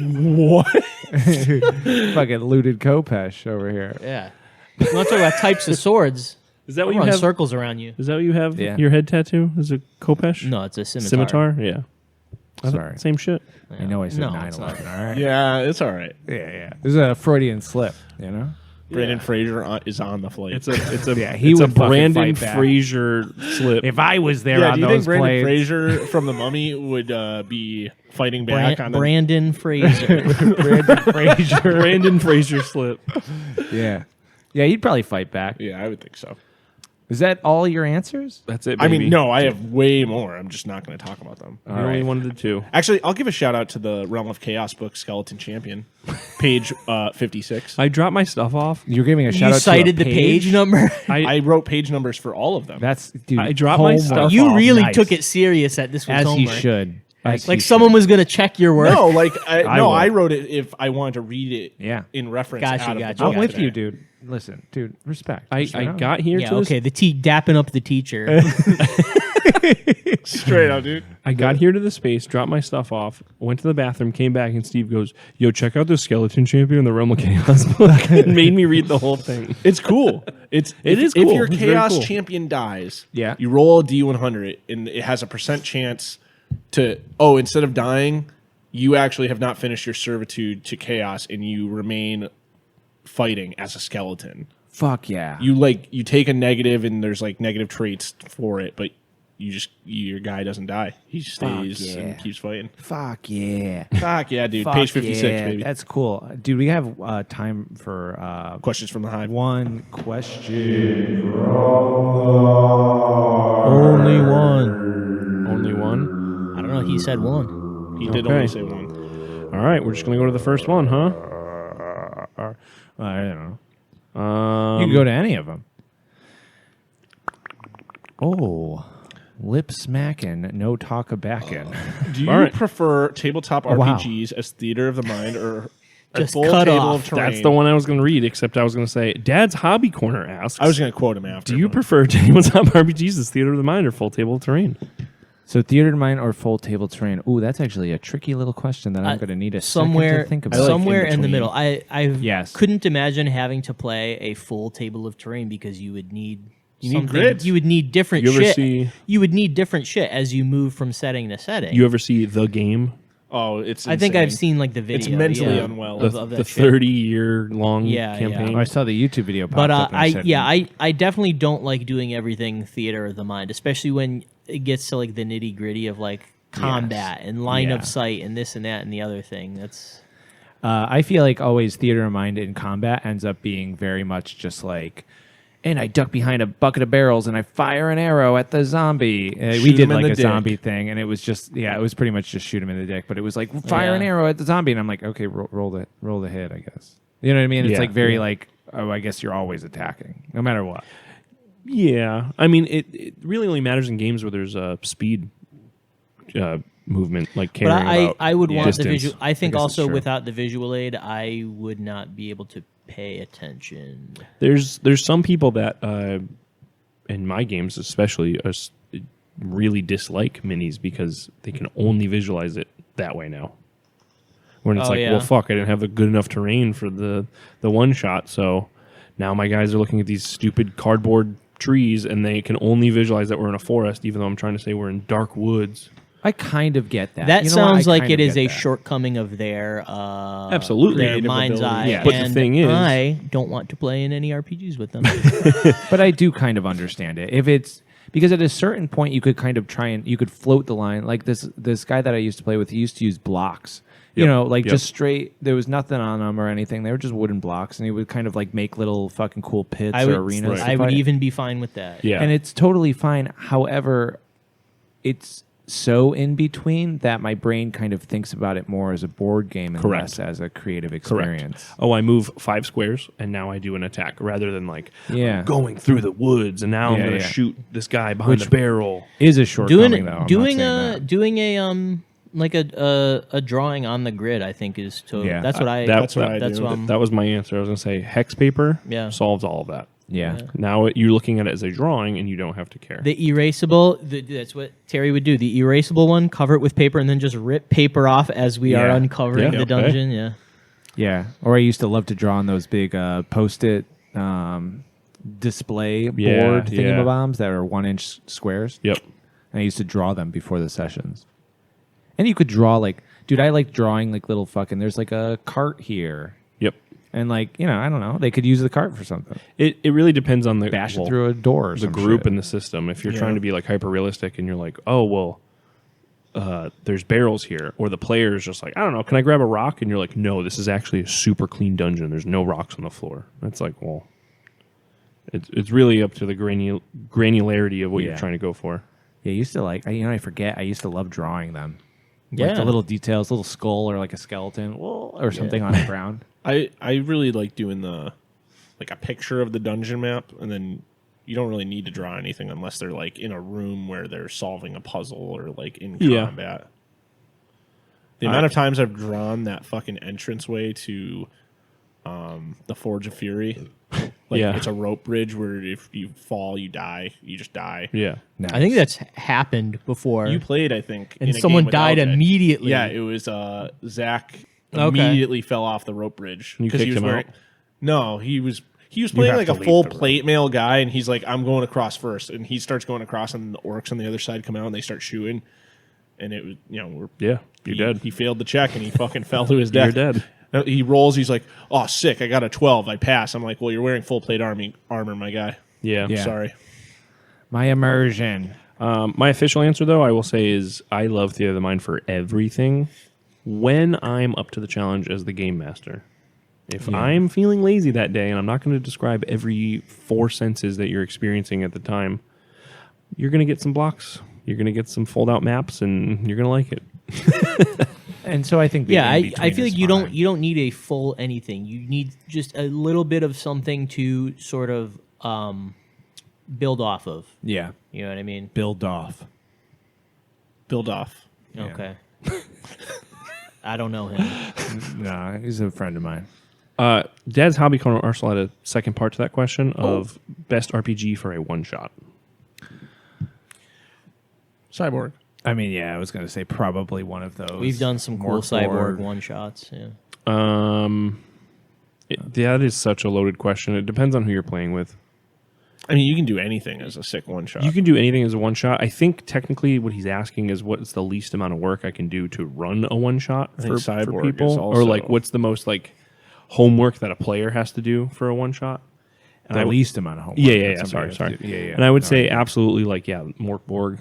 What? Fucking looted Kopesh over here. Yeah. You want to talk about types of swords? Is that I'll what you run have? circles around you. Is that what you have? Yeah. Your head tattoo is a Kopesh? No, it's a scimitar. Scimitar? Yeah. Sorry. Same shit. I know I said No, it's 9/11. All right. Yeah, it's all right. Yeah. This is a Freudian slip. You know. Brandon Fraser is on the flight. It's a Yeah, he it's a would fucking Brandon fight back. Fraser slip. If I was there yeah, on do you think those Brandon planes, Fraser from The Mummy would be fighting back on the... Brandon Fraser. Brandon Fraser. Brandon Fraser slip. Yeah, he'd probably fight back. Yeah, I would think so. Is that all your answers? That's it, I baby. mean, no, I have way more. I'm just not going to talk about them. We only wanted two. Actually, I'll give a shout out to the Realm of Chaos book, Skeleton Champion, page 56. I dropped my stuff off. You're giving a shout You out cited to the a page number. I wrote page numbers for all of them. That's dude. I dropped my homework. stuff You off. really Nice. took it serious that this was as homework. he should. As Like he someone should. was going to check your work. no, like I would. wrote it if I wanted to read it. Yeah. in reference. Gotcha, out of the gotcha, book I'm with today. you, dude. Listen, dude. Respect. I got here Yeah, to okay. The dapping up the teacher. Straight up, dude. I got here to the space, dropped my stuff off, went to the bathroom, came back, and Steve goes, "Yo, check out the Skeleton Champion in the Realm of Chaos book." And made me read the whole thing. It's cool. It is If cool. your It's very Chaos cool. Champion dies, Yeah. you roll a D100, and it has a % chance to. Oh, instead of dying, you actually have not finished your servitude to Chaos, and you remain fighting as a skeleton. Fuck yeah. You take a negative, and there's like negative traits for it, but your guy doesn't die. He stays yeah. and keeps fighting. Fuck yeah. Fuck yeah, dude. Fuck Page 56, yeah. baby. That's cool, dude. We have time for Questions from the Hive. one question. Only one. Only one. I don't know. He said one. He did Okay. only say one. All right, we're just gonna go to the first one, huh? I don't know. You can go to any of them. Oh, lip smacking, no talk a backin'. Do you All right. prefer tabletop wow. RPGs as theater of the mind or a Just full cut table off. of terrain? That's the one I was going to read, except I was going to say, Dad's Hobby Corner asks, I was going to quote him after. do you but- prefer tabletop RPGs as theater of the mind or full table of terrain? So theater to mine or full table terrain? Ooh, that's actually a tricky little question that I'm going to need a second somewhere to think about. like somewhere in in the between. middle. I Yes. couldn't imagine having to play a full table of terrain because you would need need something- grids. You would need different You ever shit. see- You would need different shit as you move from setting to setting. You ever see The Game? Oh, it's. I think I've insane. seen like the video. It's mentally yeah, unwell. of The that shit. 30-year-long Yeah, campaign? yeah. I saw the YouTube video pop But up. And I definitely don't like doing everything theater of the mind, especially when it gets to like the nitty gritty of like combat and line Yeah. of sight and this and that and the other thing. That's I feel like always theater of mind in combat ends up being very much just like, and I duck behind a bucket of barrels and I fire an arrow at the zombie. We Shoot did him in like the a dick. zombie thing, and it was just it was pretty much just shoot him in the dick. But it was like fire an Yeah. arrow at the zombie, and I'm like, okay, roll the hit, I guess. You know what I mean? It's Yeah, like very yeah. like, oh, I guess you're always attacking, no matter what. Yeah. I mean, it really only matters in games where there's speed movement, like but carrying I would want distance. the visual. I think guess it's also true. without the visual aid, I would not be able to pay attention. There's some people that in my games especially really dislike minis because they can only visualize it that way now. When it's Oh, like, yeah. well, fuck, I didn't have the good enough terrain for the one shot, so now my guys are looking at these stupid cardboard trees and they can only visualize that we're in a forest, even though I'm trying to say we're in dark woods. I kind of get that. That You know what? sounds I like kind it of is get a that. shortcoming of their Absolutely. their Creative mind's ability. eye. Yeah. But the and thing is- I don't want to play in any RPGs with them. But I do kind of understand it. If it's because at a certain point you could kind of try and you could float the line. Like this guy that I used to play with, he used to use blocks, You know, like Yep. just straight. There was nothing on them or anything. They were just wooden blocks, and he would kind of like make little fucking cool pits or arenas. I would even be fine with that. Yeah. And it's totally fine. However, it's so in between that my brain kind of thinks about it more as a board game and Correct. less as a creative experience. Oh, I move 5 squares and now I do an attack rather than like Yeah. I'm going through the woods and now I'm Yeah, going to yeah. shoot this guy behind the barrel. Is a shortcoming though. I'm not doing saying a that. doing a like a drawing on the grid, I think is totally. Yeah. That's what I. That's what I That's do. what I'm. That was my answer. I was going to say hex paper Yeah. solves all of that. Yeah. Now you're looking at it as a drawing and you don't have to care. The erasable, that's what Terry would do. The erasable one, cover it with paper, and then just rip paper off as we are Yeah. uncovering Yeah. the dungeon. Yeah. Yeah. Or I used to love to draw on those big post-it display Yeah, board yeah. thingamabombs that are 1-inch squares. Yep. And I used to draw them before the sessions. And you could draw like, dude, I like drawing like little fucking, there's like a cart here. Yep. And like, you know, I don't know, they could use the cart for something. It really depends on the Bash well, it through a door or the some group shit. and the system. If you're Yeah. trying to be like hyper realistic and you're like, oh well, there's barrels here, or the player's just like, I don't know, can I grab a rock? And you're like, no, this is actually a super clean dungeon. There's no rocks on the floor. It's like, well, it's really up to the granularity of what Yeah. you're trying to go for. Yeah, I used to like, I forget, I used to love drawing them. Yeah. Like the little details, little skull or like a skeleton or something on the ground. I really like doing the like a picture of the dungeon map, and then you don't really need to draw anything unless they're like in a room where they're solving a puzzle or like in Yeah. combat. The amount of times I've drawn that fucking entranceway to the Forge of Fury, like Yeah. it's a rope bridge where if you fall, you die. You just die. Yeah. Nice. I think that's happened before. You played, I think, and in a someone game with died LJ. immediately. Yeah, it was Zach Okay. immediately fell off the rope bridge You he kicked was him wearing. out? No, he was playing have like to a leave full the rope. plate mail guy, and he's like, "I'm going across first," and he starts going across, and the orcs on the other side come out and they start shooting, and it was Yeah. You're dead. He failed the check and he fucking fell to his death. You're dead. He rolls. He's like, "Oh, sick! I got a 12. I pass." I'm like, "Well, you're wearing full plate armor, my guy. Yeah. Yeah. Sorry." My immersion. My official answer, though, I will say is I love Theater of the Mind for everything when I'm up to the challenge as the game master. If I'm feeling lazy that day and I'm not going to describe every 4 senses that you're experiencing at the time, you're going to get some blocks. You're going to get some fold-out maps, and you're going to like it. And so I think the Yeah, I in-between feel is like you fine. don't need a full anything. You need just a little bit of something to sort of build off of. Yeah. You know what I mean? Build off. Build off. Yeah. Okay. I don't know him. Nah, he's a friend of mine. Dad's Hobby Corner Arsenal had a second part to that question of best RPG for a one-shot. Cyborg. I mean, yeah, I was going to say probably one of those. We've done some cool Morphborg. cyborg one shots. Yeah. That is such a loaded question. It depends on who you're playing with. I mean, you can do anything as a sick one shot. You can do anything as a one shot. I think technically what he's asking is what's the least amount of work I can do to run a one shot I think for Cyborg people, is or also- like what's the most like homework that a player has to do for a one shot. The least amount of homework. Yeah. that somebody Sorry. has to do. Yeah. And I would No, say yeah. absolutely like Morkborg.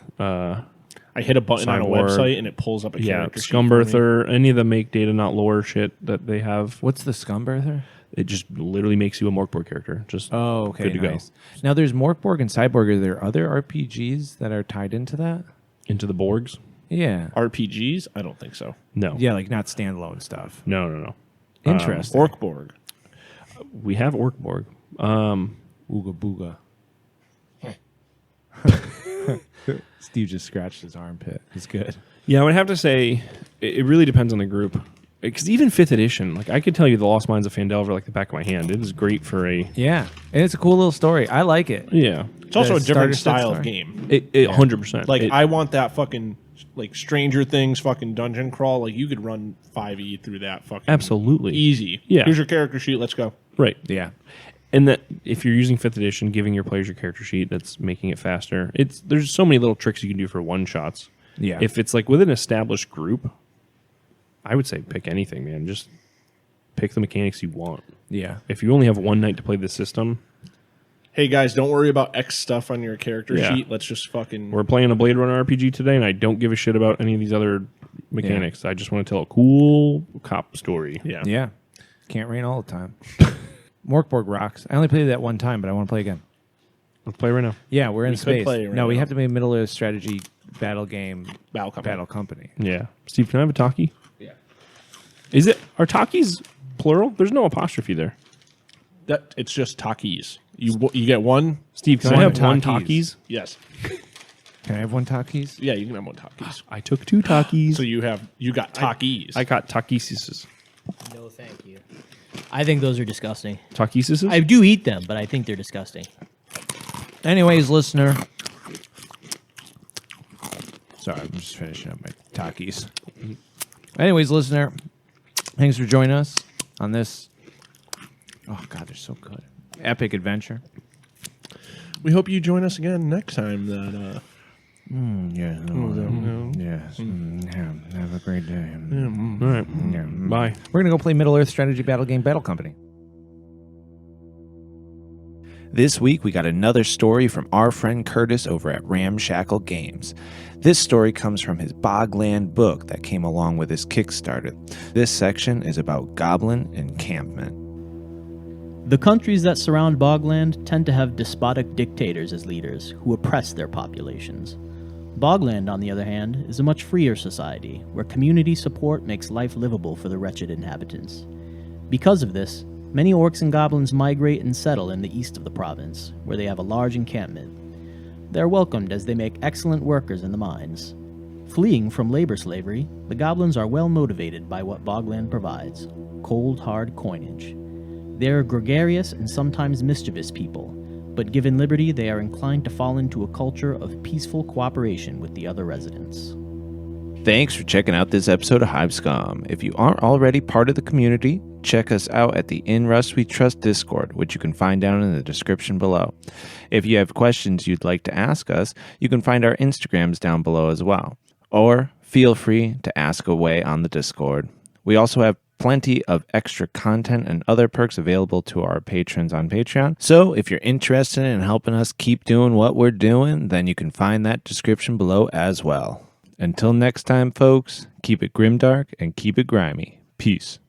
I hit a button on a Cyborg. website and it pulls up a character sheet for me. Scumbirther, any of the make data not lore shit that they have. What's the Scumbirther? It just literally makes you a Morkborg character. Just Oh, okay. good to Nice. Now, there's Morkborg and Cyborg. Are there other RPGs that are tied into that? go into the Borgs. Yeah. RPGs? I don't think so. No, Yeah, like not standalone stuff. no. Interesting. Orkborg. We have Orkborg. Ooga booga. Steve just scratched his armpit. It's good. Yeah, I would have to say it really depends on the group. Because even 5th edition, like I could tell you the Lost Mines of Phandelver like the back of my hand. It is great for a Yeah, and it's a cool little story. I like it. yeah. It's also The a different starter set style of story. game. It 100%. Like, It- I want that fucking, like, Stranger Things fucking dungeon crawl. Like, you could run 5e through that fucking... absolutely Easy. Yeah. Here's your character sheet. Let's go. right. Yeah. And that if you're using 5th edition, giving your players your character sheet, that's making it faster. There's so many little tricks you can do for one shots. Yeah. If it's like with an established group, I would say pick anything, man. Just pick the mechanics you want. Yeah. If you only have one night to play the system, Hey, guys, don't worry about X stuff on your character Yeah. sheet. Let's just fucking... we're playing a Blade Runner RPG today, and I don't give a shit about any of these other mechanics. I just want to tell a cool cop story. Yeah. Yeah. Can't rain all the time. Morkborg rocks. I only played that one time, but I want to play again. Let's play right now. Yeah, we're in could space. play right no, we now. have to make a Middle-earth strategy battle game. Battle Company. Yeah. Steve, can I have a talkie? Yeah. Is it, are talkies plural? There's no apostrophe there. That it's just Takis. You get one. Steve, can I One have one Takis. talkies? Yes. Can I have one Takis? Yeah, you can have one Takis. I took 2 talkies. So you got Takis. I got takises. No, thank you. I think those are disgusting. Takises? I do eat them, but I think they're disgusting. Anyways, listener. Sorry, I'm just finishing up my Takis. Anyways, listener. Thanks for joining us on this. Oh, God, they're so good. Epic adventure. We hope you join us again next time. That Yes. Yes. Have a great day. All right. Yeah. Bye. We're going to go play Middle-earth strategy battle game Battle Company. This week, we got another story from our friend Curtis over at Ramshackle Games. This story comes from his Bogland book that came along with his Kickstarter. This section is about goblin encampment. The countries that surround Bogland tend to have despotic dictators as leaders who oppress their populations. Bogland, on the other hand, is a much freer society where community support makes life livable for the wretched inhabitants. Because of this, many orcs and goblins migrate and settle in the east of the province, where they have a large encampment. They are welcomed as they make excellent workers in the mines. Fleeing from labor slavery, the goblins are well motivated by what Bogland provides: cold, hard coinage. They are gregarious and sometimes mischievous people, but given liberty, they are inclined to fall into a culture of peaceful cooperation with the other residents. Thanks for checking out this episode of Hive Scum. If you aren't already part of the community, check us out at the In Rust We Trust Discord, which you can find down in the description below. If you have questions you'd like to ask us, you can find our Instagrams down below as well. Or feel free to ask away on the Discord. We also have plenty of extra content and other perks available to our patrons on Patreon. So if you're interested in helping us keep doing what we're doing, then you can find that description below as well. Until next time, folks, keep it grimdark and keep it grimy. Peace.